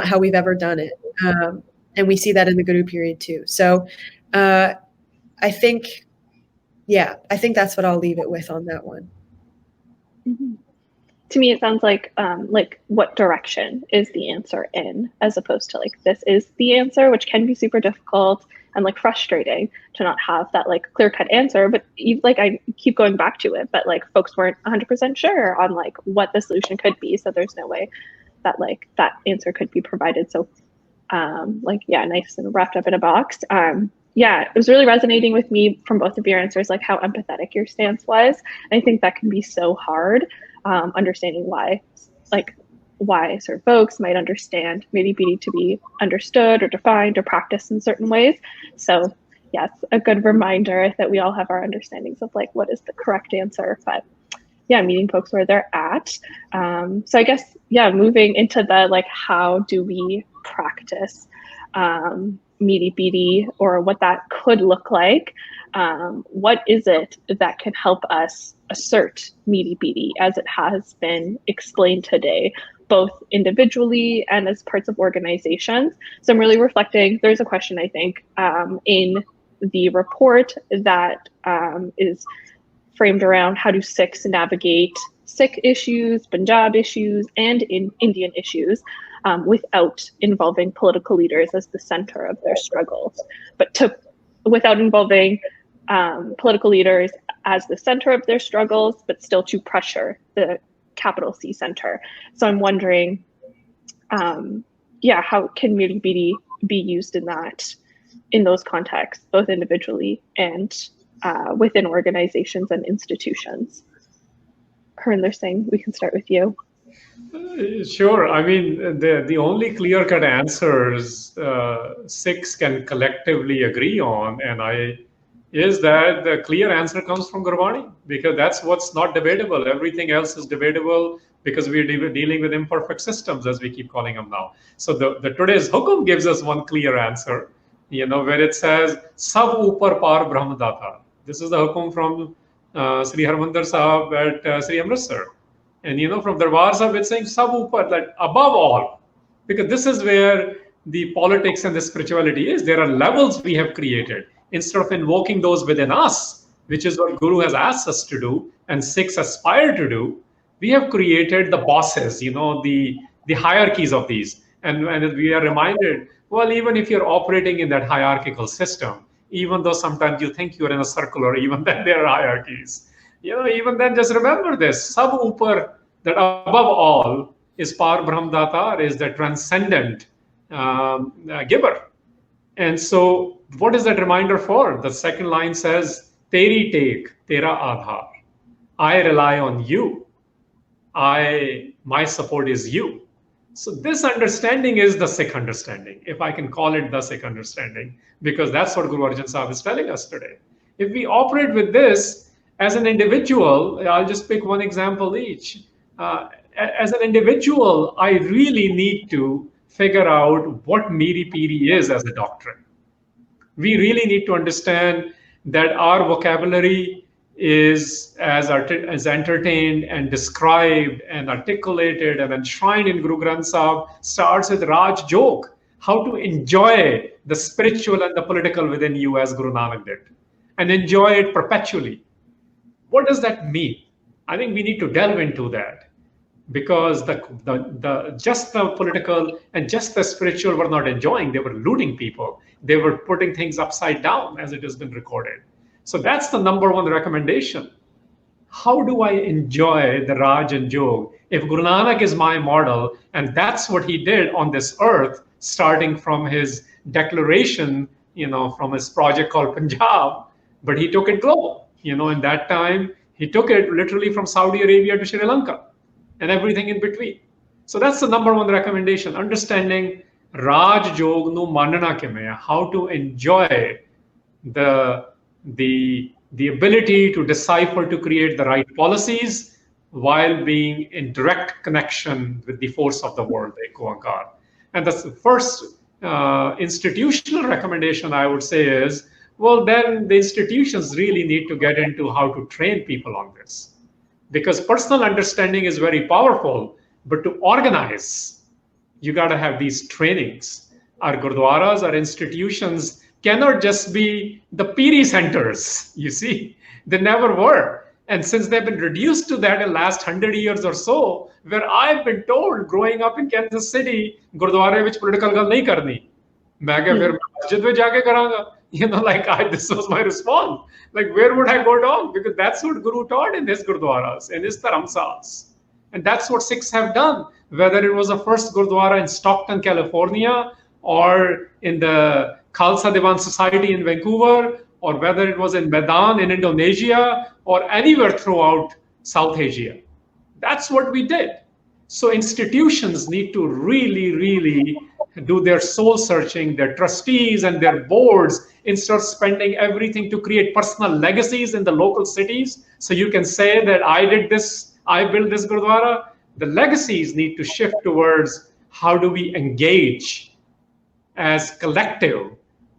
how we've ever done it. And we see that in the Guru period too. So I think that's what I'll leave it with on that one. Mm-hmm. To me, it sounds like what direction is the answer in, as opposed to like, this is the answer, which can be super difficult and like frustrating to not have that like clear-cut answer. But like, I keep going back to it, but like folks weren't 100% sure on like what the solution could be. So there's no way that like that answer could be provided. So nice and wrapped up in a box. It was really resonating with me from both of your answers, like how empathetic your stance was. I think that can be so hard, understanding why sort of folks might understand Miri-Piri to be understood or defined or practiced in certain ways. So yes, a good reminder that we all have our understandings of like what is the correct answer, but meeting folks where they're at. So I guess, moving into the like, how do we practice Miri-Piri, or what that could look like? What is it that can help us assert Miri-Piri as it has been explained today, both individually and as parts of organizations? So I'm really reflecting. There's a question, I think, in the report that is framed around how do Sikhs navigate Sikh issues, Punjab issues, and in Indian issues without involving political leaders as the center of their struggles, but without involving political leaders as the center of their struggles, but still to pressure the capital C center. So I'm wondering, how can Miri-Piri be used in those contexts, both individually and within organizations and institutions? Harinder Singh, we can start with you. Sure. I mean, the only clear-cut answers Sikhs can collectively agree on, is that the clear answer comes from Gurbani, because that's what's not debatable. Everything else is debatable because we're dealing with imperfect systems, as we keep calling them now. So the today's hukum gives us one clear answer, where it says, Sab upar par Brahm Data. This is the hukum from Sri Harinder Sahib at Sri Amritsar. And from Darbar Sahib, it's saying Sab upar, like above all, because this is where the politics and the spirituality is. There are levels we have created. Instead of invoking those within us, which is what Guru has asked us to do, and Sikhs aspire to do, we have created the bosses, the hierarchies of these. And we are reminded, well, even if you're operating in that hierarchical system, even though sometimes you think you're in a circular, even then there are hierarchies. Even then, just remember this: Sab upar, that above all is Par Brahm Datar, is the transcendent giver. And so, what is that reminder for? The second line says, Teri take, tera aadhar. I rely on you. My support is you. So this understanding is the Sikh understanding, if I can call it the Sikh understanding, because that's what Guru Arjan Sahib is telling us today. If we operate with this as an individual, I'll just pick one example each. As an individual, I really need to figure out what Miri-Piri is as a doctrine. We really need to understand that our vocabulary is as entertained and described and articulated and enshrined in Guru Granth Sahib starts with Raj Jog, how to enjoy the spiritual and the political within you as Guru Nanak did, and enjoy it perpetually. What does that mean? I think we need to delve into that, because the just the political and just the spiritual were not enjoying. They were looting people. They were putting things upside down, as it has been recorded. So that's the number one recommendation. How do I enjoy the Raj and Jog? If Guru Nanak is my model, and that's what he did on this earth, starting from his declaration, from his project called Punjab, but he took it global. In that time, he took it literally from Saudi Arabia to Sri Lanka. and everything in between. So that's the number one recommendation, understanding Raj Jog nu manana kiਵੇਂ, how to enjoy the ability to decipher, to create the right policies while being in direct connection with the force of the world, Ekuankar. And that's the first institutional recommendation I would say is, well, then the institutions really need to get into how to train people on this. Because personal understanding is very powerful, but to organize, you got to have these trainings. Our gurdwaras, our institutions cannot just be the Piri centers, you see. They never were. And since they've been reduced to that in the last 100 years or so, where I've been told growing up in Kansas City, Gurdware vich political gal nahi karni. Main kya fir masjid mein jaake karanga. You know, like this was my response. Like, where would I go down? Because that's what Guru taught in his Gurdwaras, in his Dharamsals. And that's what Sikhs have done, whether it was the first Gurdwara in Stockton, California, or in the Khalsa Diwan Society in Vancouver, or whether it was in Medan in Indonesia, or anywhere throughout South Asia. That's what we did. So institutions need to really, really do their soul searching, their trustees and their boards, instead of spending everything to create personal legacies in the local cities. So you can say that I did this, I built this Gurdwara. The legacies need to shift towards how do we engage as collective,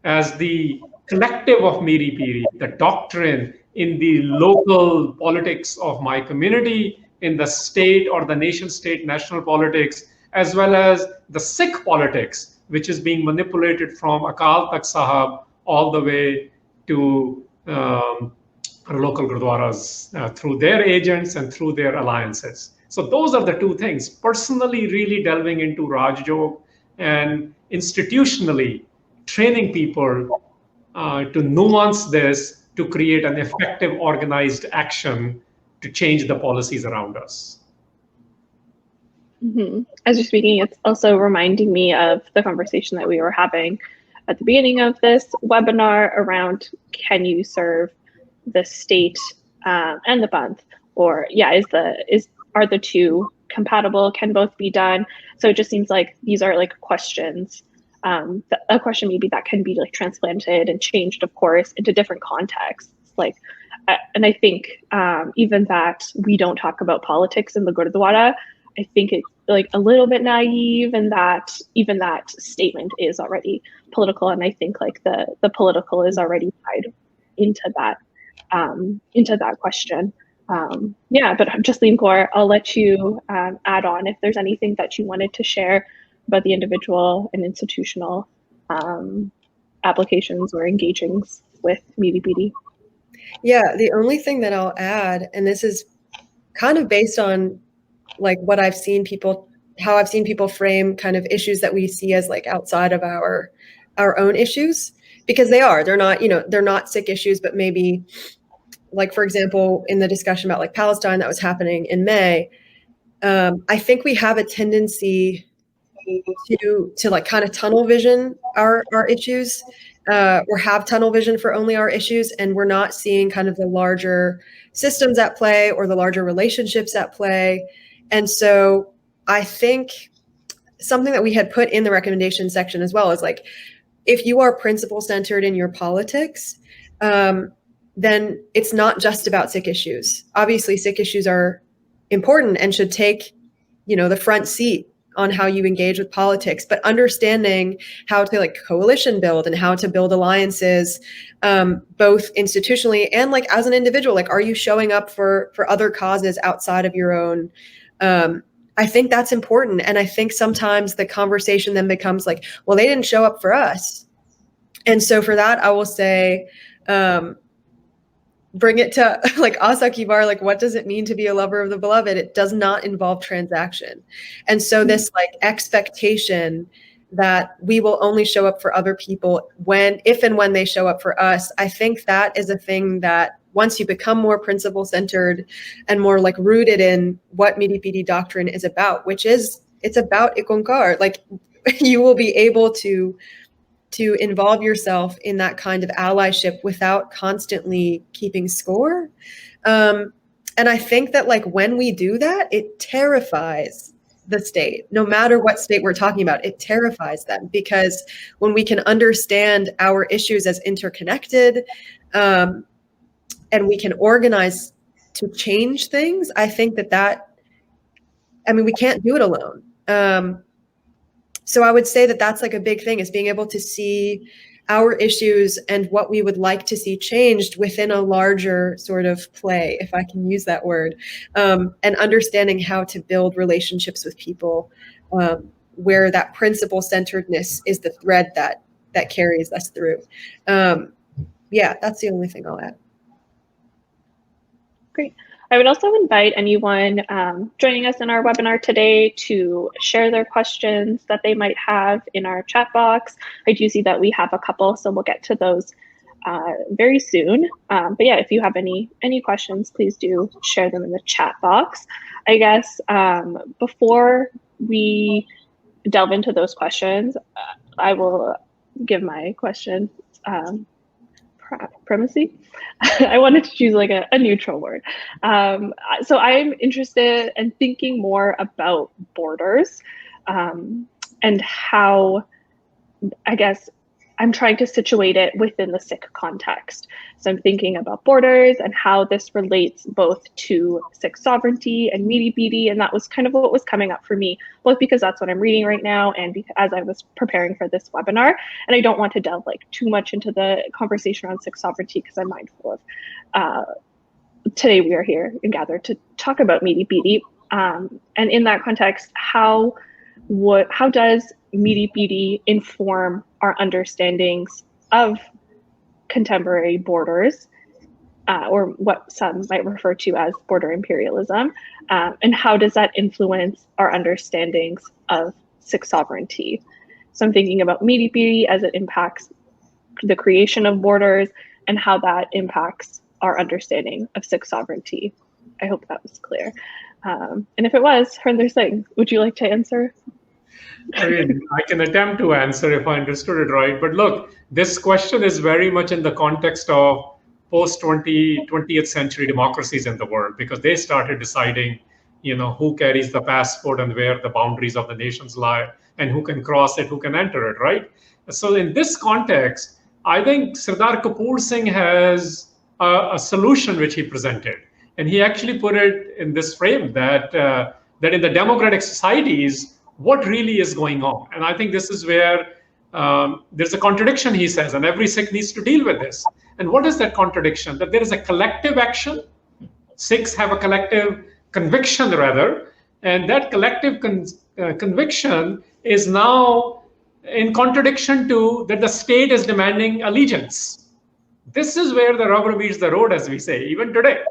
as the collective of Miri-Piri, the doctrine in the local politics of my community, in the state or the nation state national politics, as well as the Sikh politics, which is being manipulated from Akal Takht Sahab all the way to local Gurdwaras through their agents and through their alliances. So those are the two things. Personally, really delving into Raj Jog, and institutionally training people to nuance this to create an effective organized action to change the policies around us. Mm-hmm. As you're speaking, it's also reminding me of the conversation that we were having at the beginning of this webinar around, can you serve the state and the Panth? Or are the two compatible? Can both be done? So it just seems like these are like questions. A question maybe that can be like transplanted and changed, of course, into different contexts. Like, and I think even that we don't talk about politics in the Gurdwara, I think it's like a little bit naive, and that even that statement is already political. And I think like the political is already tied into that question. But Jasleen, Kaur, I'll let you add on if there's anything that you wanted to share about the individual and institutional applications or engagings with Miri-Piri. Yeah, the only thing that I'll add, and this is kind of based on like what I've seen people, how I've seen people frame kind of issues that we see as like outside of our own issues, because they're not Sikh issues, but maybe like, for example, in the discussion about like Palestine that was happening in May, I think we have a tendency to like kind of tunnel vision our issues, or have tunnel vision for only our issues, and we're not seeing kind of the larger systems at play or the larger relationships at play. And so I think something that we had put in the recommendation section as well is like, if you are principle centered in your politics, then it's not just about Sikh issues. Obviously, Sikh issues are important and should take, the front seat on how you engage with politics, but understanding how to like coalition build and how to build alliances, both institutionally and like as an individual. Like, are you showing up for other causes outside of your own? I think that's important. And I think sometimes the conversation then becomes like, well, they didn't show up for us. And so for that, I will say, bring it to like Asa Kibar, like, what does it mean to be a lover of the beloved? It does not involve transaction. And so this like expectation that we will only show up for other people if and when they show up for us, I think that is a thing that once you become more principle centered and more like rooted in what Miri-Piri doctrine is about, which is, it's about ikonkar, like you will be able to involve yourself in that kind of allyship without constantly keeping score. And I think that like when we do that, it terrifies the state, no matter what state we're talking about, it terrifies them, because when we can understand our issues as interconnected, and we can organize to change things, I think I mean, we can't do it alone. So I would say that that's like a big thing, is being able to see our issues and what we would like to see changed within a larger sort of play, if I can use that word, and understanding how to build relationships with people, where that principle-centeredness is the thread that carries us through. Yeah, that's the only thing I'll add. Great. I would also invite anyone joining us in our webinar today to share their questions that they might have in our chat box. I do see that we have a couple, so we'll get to those very soon. But yeah, if you have any questions, please do share them in the chat box. I guess before we delve into those questions, I will give my question primacy. I wanted to choose like a neutral word. So I'm interested in thinking more about borders, and how, I guess, I'm trying to situate it within the Sikh context. So I'm thinking about borders and how this relates both to Sikh sovereignty and Miri-Piri, and that was kind of what was coming up for me, both because that's what I'm reading right now and because, as I was preparing for this webinar. And I don't want to delve like too much into the conversation around Sikh sovereignty because I'm mindful of today we are here and gathered to talk about Miri-Piri. And in that context, how does Miri-Piri inform our understandings of contemporary borders, or what some might refer to as border imperialism, and how does that influence our understandings of Sikh sovereignty? So I'm thinking about Miri-Piri as it impacts the creation of borders and how that impacts our understanding of Sikh sovereignty. I hope that was clear. And if it was, Harinder Singh, would you like to answer? I mean, I can attempt to answer if I understood it right. But look, this question is very much in the context of post-20th century democracies in the world, because they started deciding, who carries the passport and where the boundaries of the nations lie and who can cross it, who can enter it, right? So in this context, I think Sardar Kapoor Singh has a solution which he presented. And he actually put it in this frame that in the democratic societies, what really is going on. And I think this is where there's a contradiction, he says, and every Sikh needs to deal with this. And what is that contradiction? That there is a collective action. Sikhs have a collective conviction, rather, and that collective conviction is now in contradiction to that the state is demanding allegiance. This is where the rubber meets the road, as we say, even today.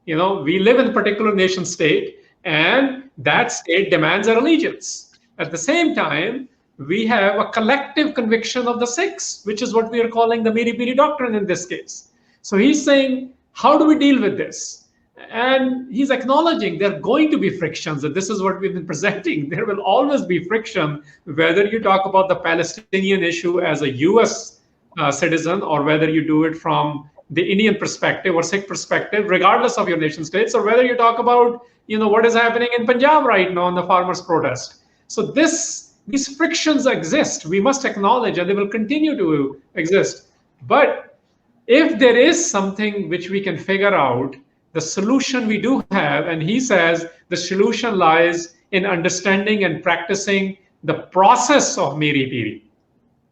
We live in a particular nation state, and that state demands our allegiance. At the same time, we have a collective conviction of the Sikhs, which is what we are calling the Miri-Piri doctrine in this case. So he's saying, how do we deal with this? And he's acknowledging there are going to be frictions, and this is what we've been presenting. There will always be friction, whether you talk about the Palestinian issue as a US citizen, or whether you do it from the Indian perspective or Sikh perspective, regardless of your nation states, or whether you talk about what is happening in Punjab right now in the farmers' protest. So these frictions exist. We must acknowledge, and they will continue to exist. But if there is something which we can figure out, the solution we do have, and he says the solution lies in understanding and practicing the process of Miri-Piri.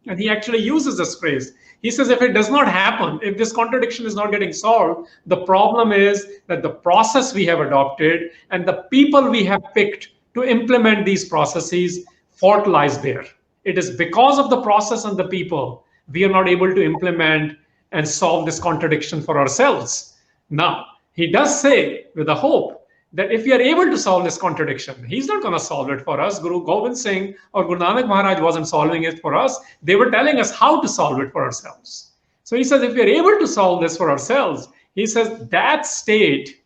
And he actually uses this phrase. He says, if it does not happen, if this contradiction is not getting solved, the problem is that the process we have adopted and the people we have picked to implement these processes, fault lies there. It is because of the process and the people we are not able to implement and solve this contradiction for ourselves. Now, he does say with a hope that if we are able to solve this contradiction, he's not going to solve it for us. Guru Gobind Singh or Guru Nanak Maharaj wasn't solving it for us. They were telling us how to solve it for ourselves. So he says, if we are able to solve this for ourselves, he says that state,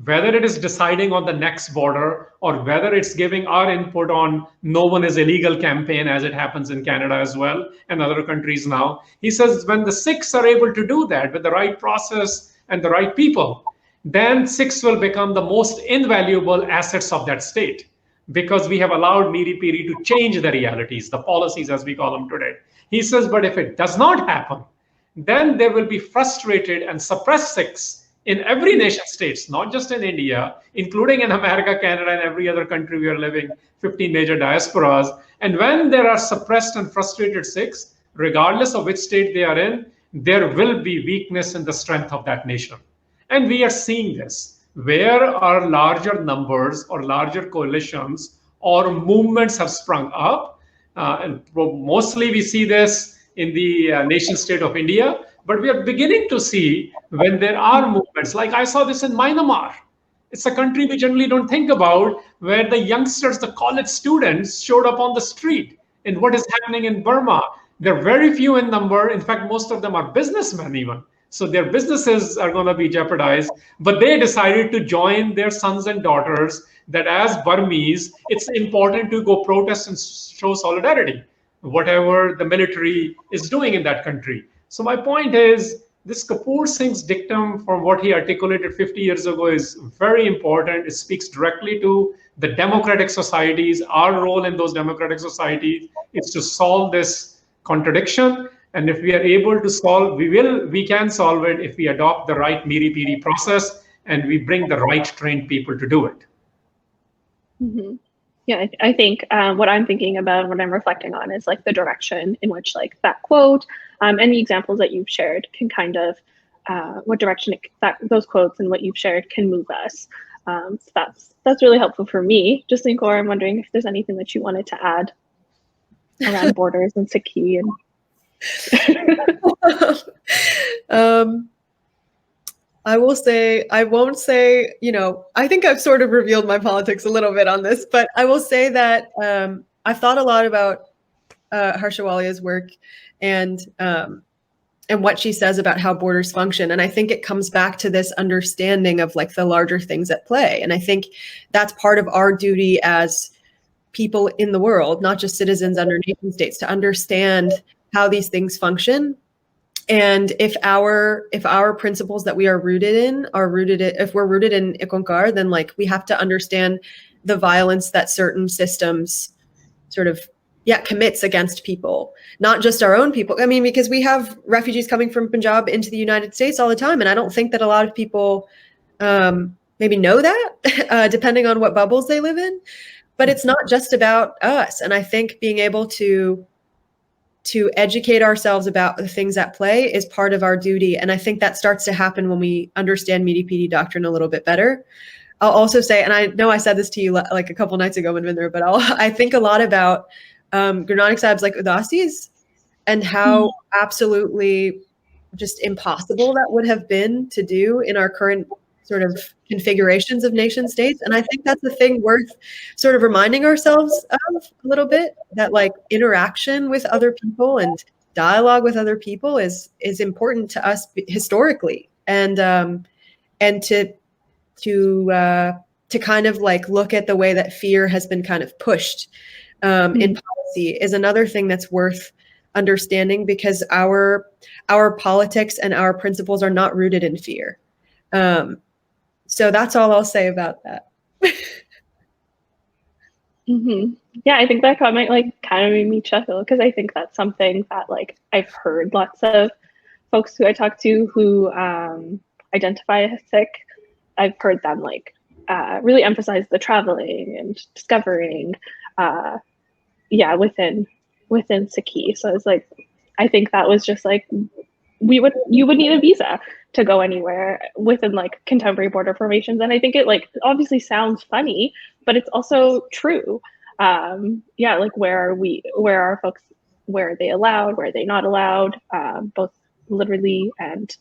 whether it is deciding on the next border or whether it's giving our input on no one is illegal campaign, as it happens in Canada as well and other countries now, he says when the Sikhs are able to do that with the right process and the right people, then Sikhs will become the most invaluable assets of that state because we have allowed Miri-Piri to change the realities, the policies as we call them today. He says, but if it does not happen, then there will be frustrated and suppressed Sikhs in every nation states, not just in India, including in America, Canada, and every other country we are living, 15 major diasporas. And when there are suppressed and frustrated Sikhs, regardless of which state they are in, there will be weakness in the strength of that nation. And we are seeing this, where our larger numbers or larger coalitions or movements have sprung up. And mostly we see this in the nation state of India, but we are beginning to see when there are movements, like I saw this in Myanmar. It's a country we generally don't think about, where the youngsters, the college students showed up on the street. And what is happening in Burma? They're very few in number. In fact, most of them are businessmen even. So their businesses are going to be jeopardized. But they decided to join their sons and daughters that as Burmese, it's important to go protest and show solidarity, whatever the military is doing in that country. So my point is, this Kapoor Singh's dictum from what he articulated 50 years ago is very important. It speaks directly to the democratic societies. Our role in those democratic societies is to solve this contradiction. And if we are able to solve, we can solve it if we adopt the right Miri-Piri process and we bring the right trained people to do it. Mm-hmm. Yeah, I think what I'm thinking about, what I'm reflecting on is like the direction in which like that quote and the examples that you've shared can kind of, what direction those quotes and what you've shared can move us. So that's really helpful for me. Jasleen, Kaur, I'm wondering if there's anything that you wanted to add around borders and Sikhi and I won't say, I think I've sort of revealed my politics a little bit on this, but I will say that I've thought a lot about Harsha Walia's work and what she says about how borders function. And I think it comes back to this understanding of like the larger things at play. And I think that's part of our duty as people in the world, not just citizens under nation states, to understand how these things function. And if our principles that we are rooted in if we're rooted in Ikonkar, then like we have to understand the violence that certain systems sort of commits against people, not just our own people. I mean, because we have refugees coming from Punjab into the United States all the time, and I don't think that a lot of people maybe know that, depending on what bubbles they live in. But it's not just about us, and I think being able to educate ourselves about the things at play is part of our duty. And I think that starts to happen when we understand Miri-Piri doctrine a little bit better. I'll also say, and I know I said this to you like a couple nights ago, Manvinder, but I think a lot about Guru Nanak Sahib's like Udasis and how absolutely just impossible that would have been to do in our current sort of configurations of nation states. And I think that's a thing worth sort of reminding ourselves of a little bit, that like interaction with other people and dialogue with other people is important to us historically. And to kind of like look at the way that fear has been kind of pushed in policy is another thing that's worth understanding, because our politics and our principles are not rooted in fear. So that's all I'll say about that. Mm-hmm. Yeah, I think that comment like kind of made me chuckle, because I think that's something that like I've heard lots of folks who I talk to who identify as Sikh. I've heard them like really emphasize the traveling and discovering, within Sikhi. So it's like, I think that was just like you would need a visa to go anywhere within like contemporary border formations. And I think it like obviously sounds funny, but it's also true. Like where are folks, where are they allowed, where are they not allowed, both literally and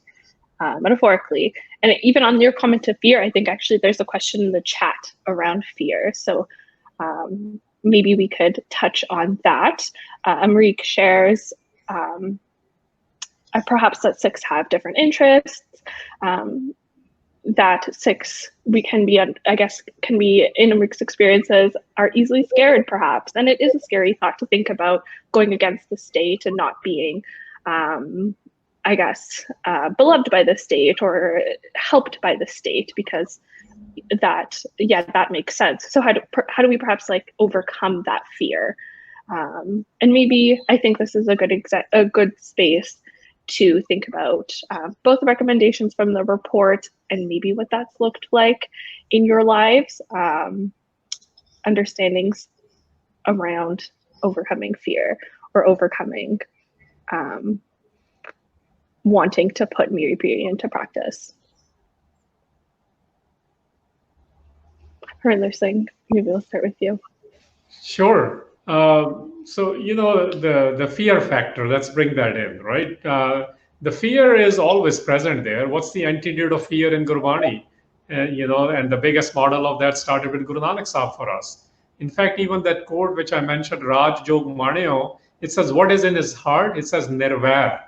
metaphorically. And even on your comment to fear, I think actually there's a question in the chat around fear. So maybe we could touch on that. Amrik shares perhaps that Sikhs have different interests, that Sikhs can be in Amrik's experiences are easily scared perhaps. And it is a scary thought to think about going against the state and not being I guess, beloved by the state or helped by the state, because that makes sense. So how do we perhaps like overcome that fear? And maybe I think this is a good space to think about both the recommendations from the report and maybe what that's looked like in your lives, understandings around overcoming fear or overcoming wanting to put Miri-Piri into practice. Harinder Singh, maybe we'll start with you. Sure. So, the fear factor, let's bring that in, right? The fear is always present there. What's the antidote of fear in Gurbani? And the biggest model of that started with Guru Nanak Sahib for us. In fact, even that quote which I mentioned, Raj Jog Maneo, it says, what is in his heart? It says nirvair.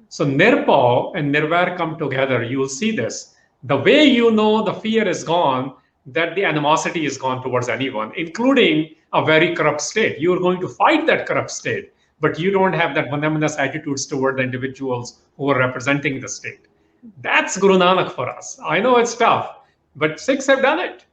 So nirpao and nirvair come together. You will see this. The way you know the fear is gone, that the animosity is gone towards anyone, including a very corrupt state. You're going to fight that corrupt state, but you don't have that venomous attitudes toward the individuals who are representing the state. That's Guru Nanak for us. I know it's tough, but Sikhs have done it.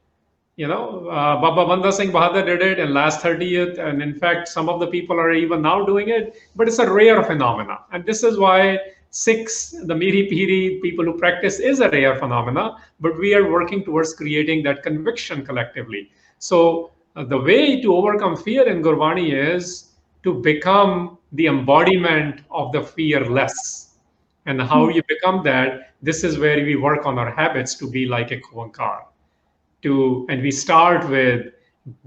Baba Banda Singh Bahadur did it in last 30th, and in fact, some of the people are even now doing it, but it's a rare phenomena. And this is why Sikhs, the Miri-Piri people who practice, is a rare phenomena, but we are working towards creating that conviction collectively. So the way to overcome fear in Gurbani is to become the embodiment of the fearless. And how you become that, this is where we work on our habits to be like a Kuankar. And we start with,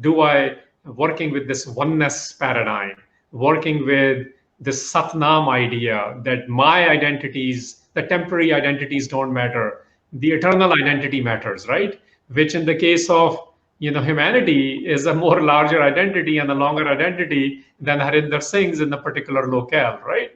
working with this oneness paradigm, working with this Satnam idea that my identities, the temporary identities don't matter. The eternal identity matters, right? Which in the case of humanity is a more larger identity and a longer identity than Harinder Singh's in the particular locale, right?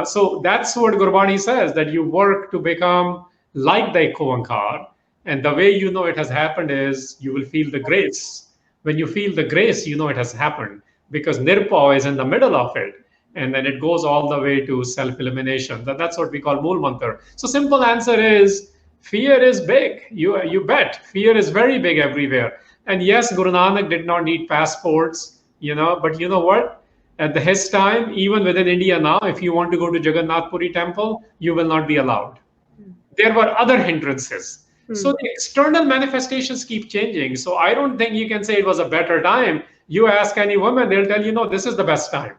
So that's what Gurbani says, that you work to become like the Kuankar. And the way you know it has happened is you will feel the grace. When you feel the grace, you know it has happened, because Nirpao is in the middle of it. And then it goes all the way to self-elimination. That's what we call Mool Mantra. So simple answer is, fear is big. You bet. Fear is very big everywhere. And yes, Guru Nanak did not need passports, but you know what? At his time, even within India now, if you want to go to Jagannath Puri temple, you will not be allowed. There were other hindrances. So the external manifestations keep changing. So I don't think you can say it was a better time. You ask any woman, they'll tell you, no, this is the best time.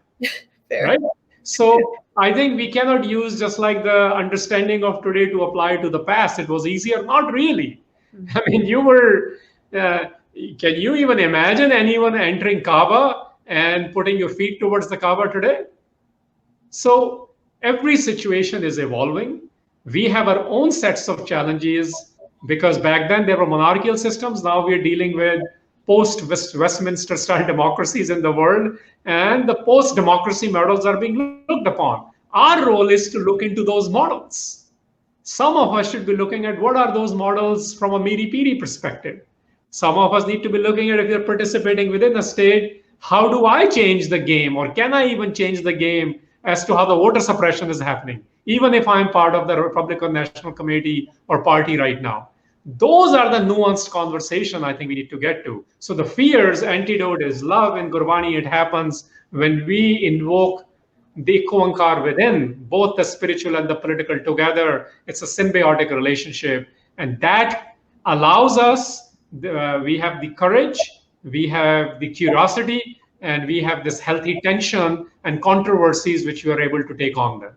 Right? So I think we cannot use just like the understanding of today to apply to the past. It was easier. Not really. I mean, can you even imagine anyone entering Kaaba and putting your feet towards the Kaaba today? So every situation is evolving. We have our own sets of challenges, because back then there were monarchical systems. Now we're dealing with post-Westminster style democracies in the world, and the post-democracy models are being looked upon. Our role is to look into those models. Some of us should be looking at what are those models from a Miri-Piri perspective. Some of us need to be looking at, if you're participating within a state, how do I change the game, or can I even change the game as to how the voter suppression is happening, even if I'm part of the Republican National Committee or party right now. Those are the nuanced conversation I think we need to get to. So the fear's antidote is love. In Gurbani, it happens when we invoke the Kuankar within, both the spiritual and the political together. It's a symbiotic relationship. And that allows us, we have the courage, we have the curiosity, and we have this healthy tension and controversies which we are able to take on them.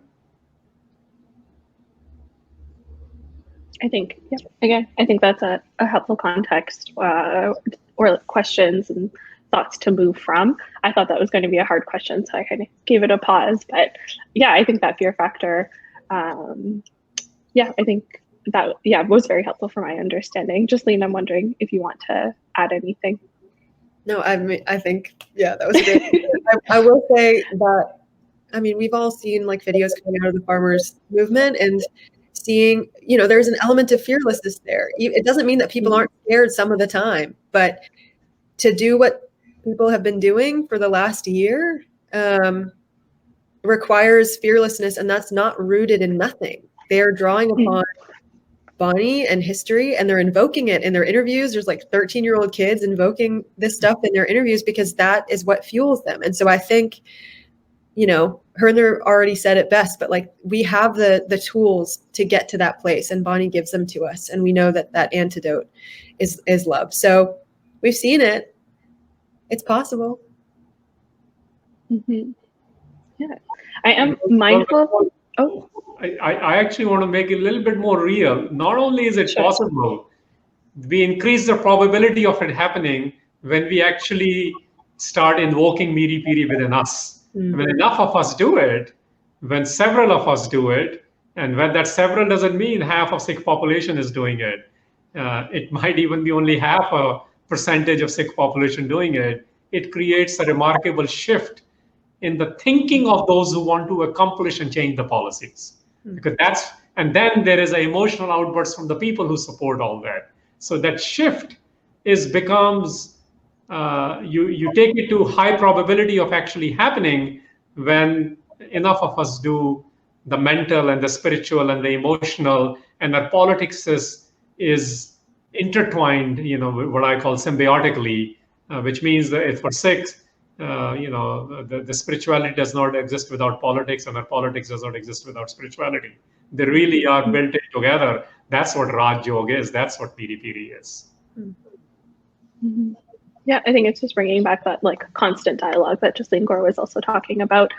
I think, again, I think that's a helpful context or questions and thoughts to move from. I thought that was going to be a hard question, so I kind of gave it a pause. But yeah, I think that fear factor, I think that, was very helpful for my understanding. Jasleen, I'm wondering if you want to add anything. No, I think, that was great. I will say that, we've all seen like videos coming out of the farmers movement, and seeing, there's an element of fearlessness there. It doesn't mean that people aren't scared some of the time, but to do what people have been doing for the last year, requires fearlessness, and that's not rooted in nothing. They are drawing upon Bani and history, and they're invoking it in their interviews. There's like 13-year-old kids invoking this stuff in their interviews because that is what fuels them. And so I think, Harinder already said it best, but like we have the tools to get to that place, and Bani gives them to us, and we know that that antidote is love. So we've seen it. It's possible. Mm-hmm. Yeah, I am mindful. Oh, I actually want to make it a little bit more real. Not only is it possible, we increase the probability of it happening when we actually start invoking Miri-Piri within us. Mm-hmm. When enough of us do it, when several of us do it, and when that several doesn't mean half of Sikh population is doing it. It might even be only half a percentage of Sikh population doing it. It creates a remarkable shift in the thinking of those who want to accomplish and change the policies. Because and then there is an emotional outburst from the people who support all that. So that shift becomes, you take it to high probability of actually happening when enough of us do the mental and the spiritual and the emotional, and that politics is intertwined, what I call symbiotically, which means that for Sikhs, the spirituality does not exist without politics, and the politics does not exist without spirituality. They really are built in together. That's what Raj Yoga is. That's what Miri-Piri is. Mm-hmm. Yeah, I think it's just bringing back that like constant dialogue that Jasleen Kaur was also talking about,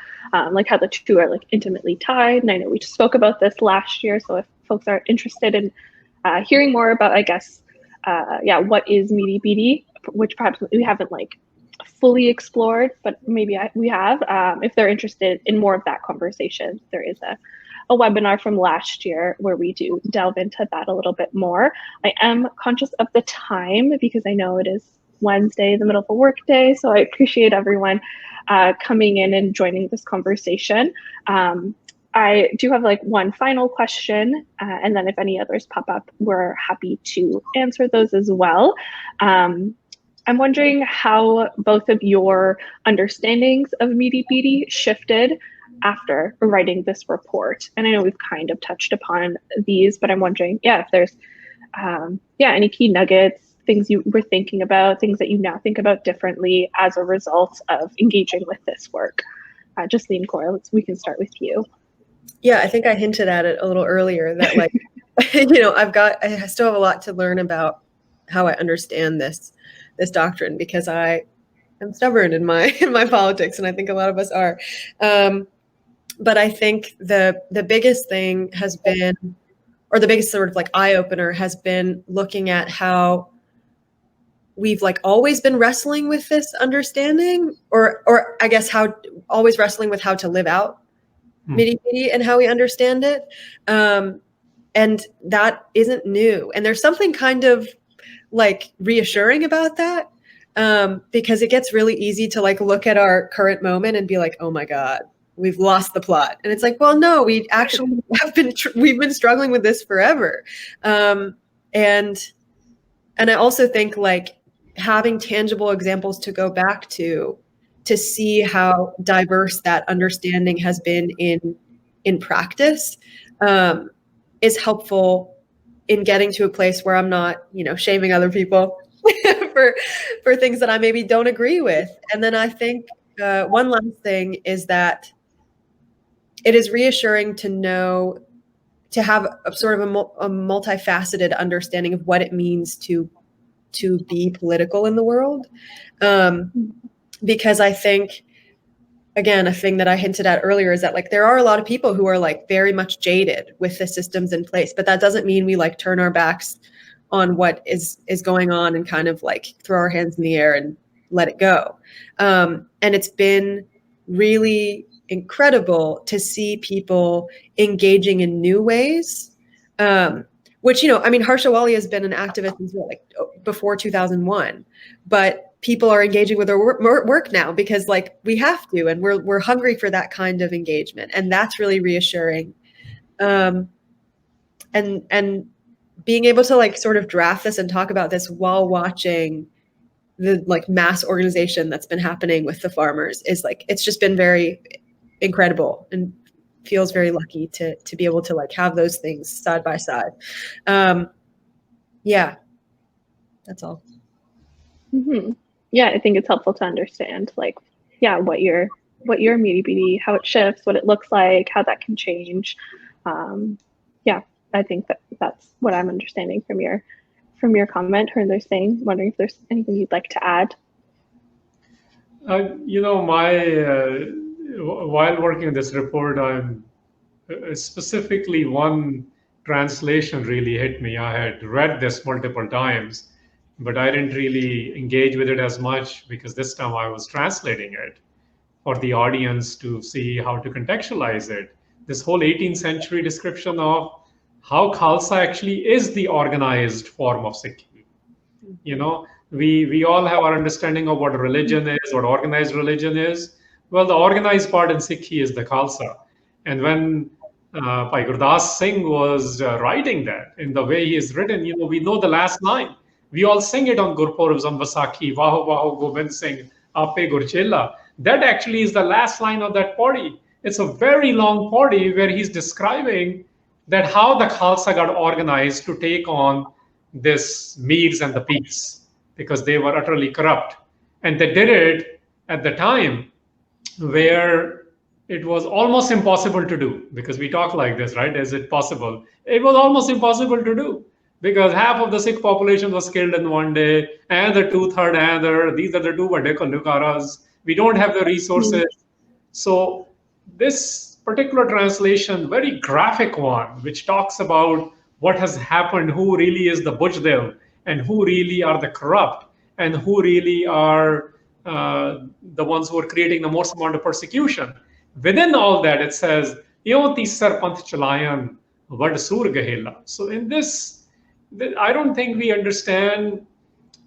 like how the two are like intimately tied. And I know we just spoke about this last year. So if folks are interested in hearing more about, I guess, what is Miri-Piri, which perhaps we haven't like fully explored, but maybe we have. If they're interested in more of that conversation, there is a webinar from last year where we do delve into that a little bit more. I am conscious of the time because I know it is Wednesday, the middle of a work day, so I appreciate everyone coming in and joining this conversation. I do have like one final question, and then if any others pop up, we're happy to answer those as well. I'm wondering how both of your understandings of Miri-Piri shifted after writing this report. And I know we've kind of touched upon these, but I'm wondering, if there's any key nuggets, things you were thinking about, things that you now think about differently as a result of engaging with this work. Jasleen Kaur, we can start with you. Yeah, I think I hinted at it a little earlier that like, I still have a lot to learn about how I understand this doctrine, because I am stubborn in my politics, and I think a lot of us are. But I think the biggest thing has been, or the biggest sort of like eye opener has been looking at how we've like always been wrestling with this understanding, or I guess always wrestling with how to live out Miri-Piri and how we understand it. And that isn't new. And there's something kind of like reassuring about that, because it gets really easy to like look at our current moment and be like, oh my God, we've lost the plot. And it's like, well, no, we actually we've been struggling with this forever. And I also think like having tangible examples to go back to see how diverse that understanding has been in practice, is helpful in getting to a place where I'm not, shaming other people for things that I maybe don't agree with. And then I think one last thing is that it is reassuring to have a sort of a multifaceted understanding of what it means to be political in the world. Because I think, again, a thing that I hinted at earlier is that like there are a lot of people who are like very much jaded with the systems in place, but that doesn't mean we like turn our backs on what is going on and kind of like throw our hands in the air and let it go. And it's been really incredible to see people engaging in new ways, which, Harsha Wali has been an activist since before 2001, but people are engaging with their work now because like we have to, and we're hungry for that kind of engagement. And that's really reassuring. And being able to like sort of draft this and talk about this while watching the like mass organization that's been happening with the farmers is like, it's just been very incredible and feels very lucky to be able to like have those things side by side. Yeah, that's all. Mm-hmm. Yeah, I think it's helpful to understand like, yeah, what your Miri-Piri, how it shifts, what it looks like, how that can change. Yeah, I think that's what I'm understanding from your comment. Harinder Singh, wondering if there's anything you'd like to add. You know, while working on this report, I'm specifically one translation really hit me. I had read this multiple times, but I didn't really engage with it as much because this time I was translating it for the audience to see how to contextualize it. This whole 18th century description of how Khalsa actually is the organized form of Sikhi. You know, we all have our understanding of what religion is, what organized religion is. Well, the organized part in Sikhi is the Khalsa. And when Bhai Gurdas Singh was writing that, in the way he is written, you know, we know the last line. We all sing it on Gurpurabs, on Vaisakhi, Vaho Vaho Gobind Singh, Ape Gurchela. That actually is the last line of that padi. It's a very long padi where he's describing that how the Khalsa got organized to take on this Meers and the Pirs because they were utterly corrupt. And they did it at the time where it was almost impossible to do, because we talk like this, right? Is it possible? It was almost impossible to do because half of the Sikh population was killed in one day, and the two-third another. These are the two Vadekalukaras. We don't have the resources. So this particular translation, very graphic one, which talks about what has happened, who really is the Bujdil, and who really are the corrupt, and who really are the ones who are creating the most amount of persecution. Within all that, it says, "Yon tisar panth chalayan vad sur gahela." So in this, I don't think we understand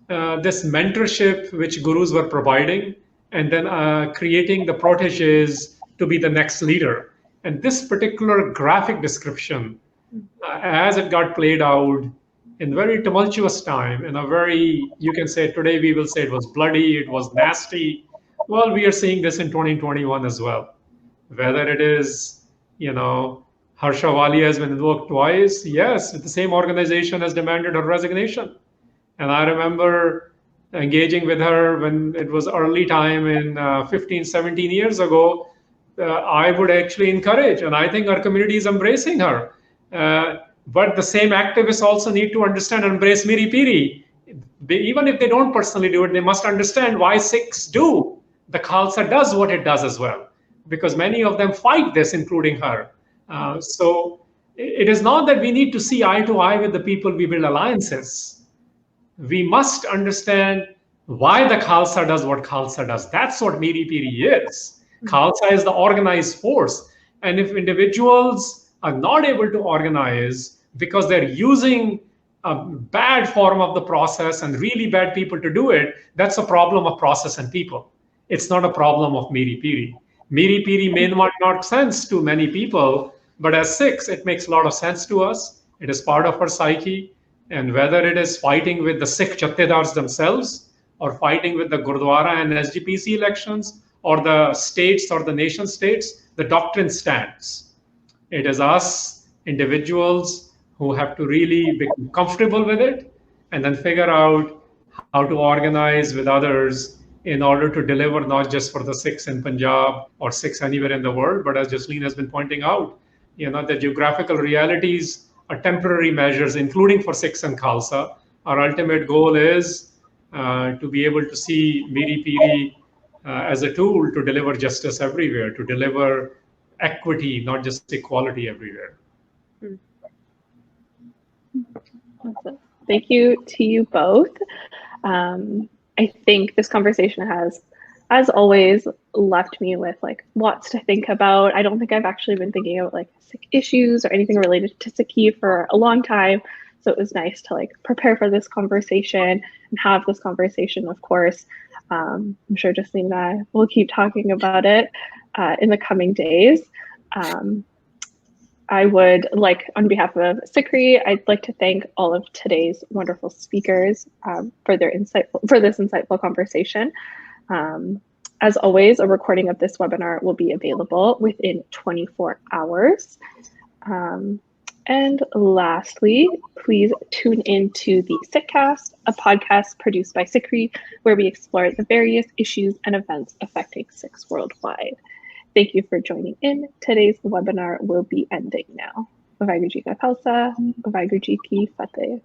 this mentorship which gurus were providing, and then creating the proteges to be the next leader. And this particular graphic description, as it got played out in very tumultuous time, in a very, you can say today we will say it was bloody, it was nasty. Well, we are seeing this in 2021 as well. Whether it is, you know, Harsha Walia has been invoked twice. Yes, the same organization has demanded her resignation. And I remember engaging with her when it was early time in 15, 17 years ago. I would actually encourage, and I think our community is embracing her. But the same activists also need to understand and embrace Miri-Piri. Even if they don't personally do it, they must understand why Sikhs do. The Khalsa does what it does as well, because many of them fight this, including her. So it is not that we need to see eye to eye with the people we build alliances. We must understand why the Khalsa does what Khalsa does. That's what Miri-Piri is. Khalsa is the organized force. And if individuals are not able to organize because they're using a bad form of the process and really bad people to do it, that's a problem of process and people. It's not a problem of Miri-Piri. Miri-Piri may not make sense to many people, but as Sikhs, it makes a lot of sense to us. It is part of our psyche. And whether it is fighting with the Sikh Jathedars themselves, or fighting with the Gurdwara and SGPC elections, or the states or the nation states, the doctrine stands. It is us, individuals, who have to really become comfortable with it and then figure out how to organize with others in order to deliver not just for the Sikhs in Punjab or Sikhs anywhere in the world, but as Jasleen has been pointing out, you know, the geographical realities are temporary measures, including for Sikhs and Khalsa. Our ultimate goal is to be able to see Miri-Piri as a tool to deliver justice everywhere, to deliver equity, not just equality everywhere. Awesome. Thank you to you both. I think this conversation has, as always, left me with like lots to think about. I don't think I've actually been thinking about like Sikh issues or anything related to Sikhi for a long time. So it was nice to like prepare for this conversation and have this conversation, of course. I'm sure Jasleen and I will keep talking about it in the coming days. I would like, on behalf of Sikri, I'd like to thank all of today's wonderful speakers for this insightful conversation. As always, a recording of this webinar will be available within 24 hours. And lastly, please tune into the SICCast, a podcast produced by SICRI, where we explore the various issues and events affecting Sikhs worldwide. Thank you for joining in. Today's webinar will be ending now. Vaheguru Ji Ka Khalsa, Vaheguru Ji Ki Fateh.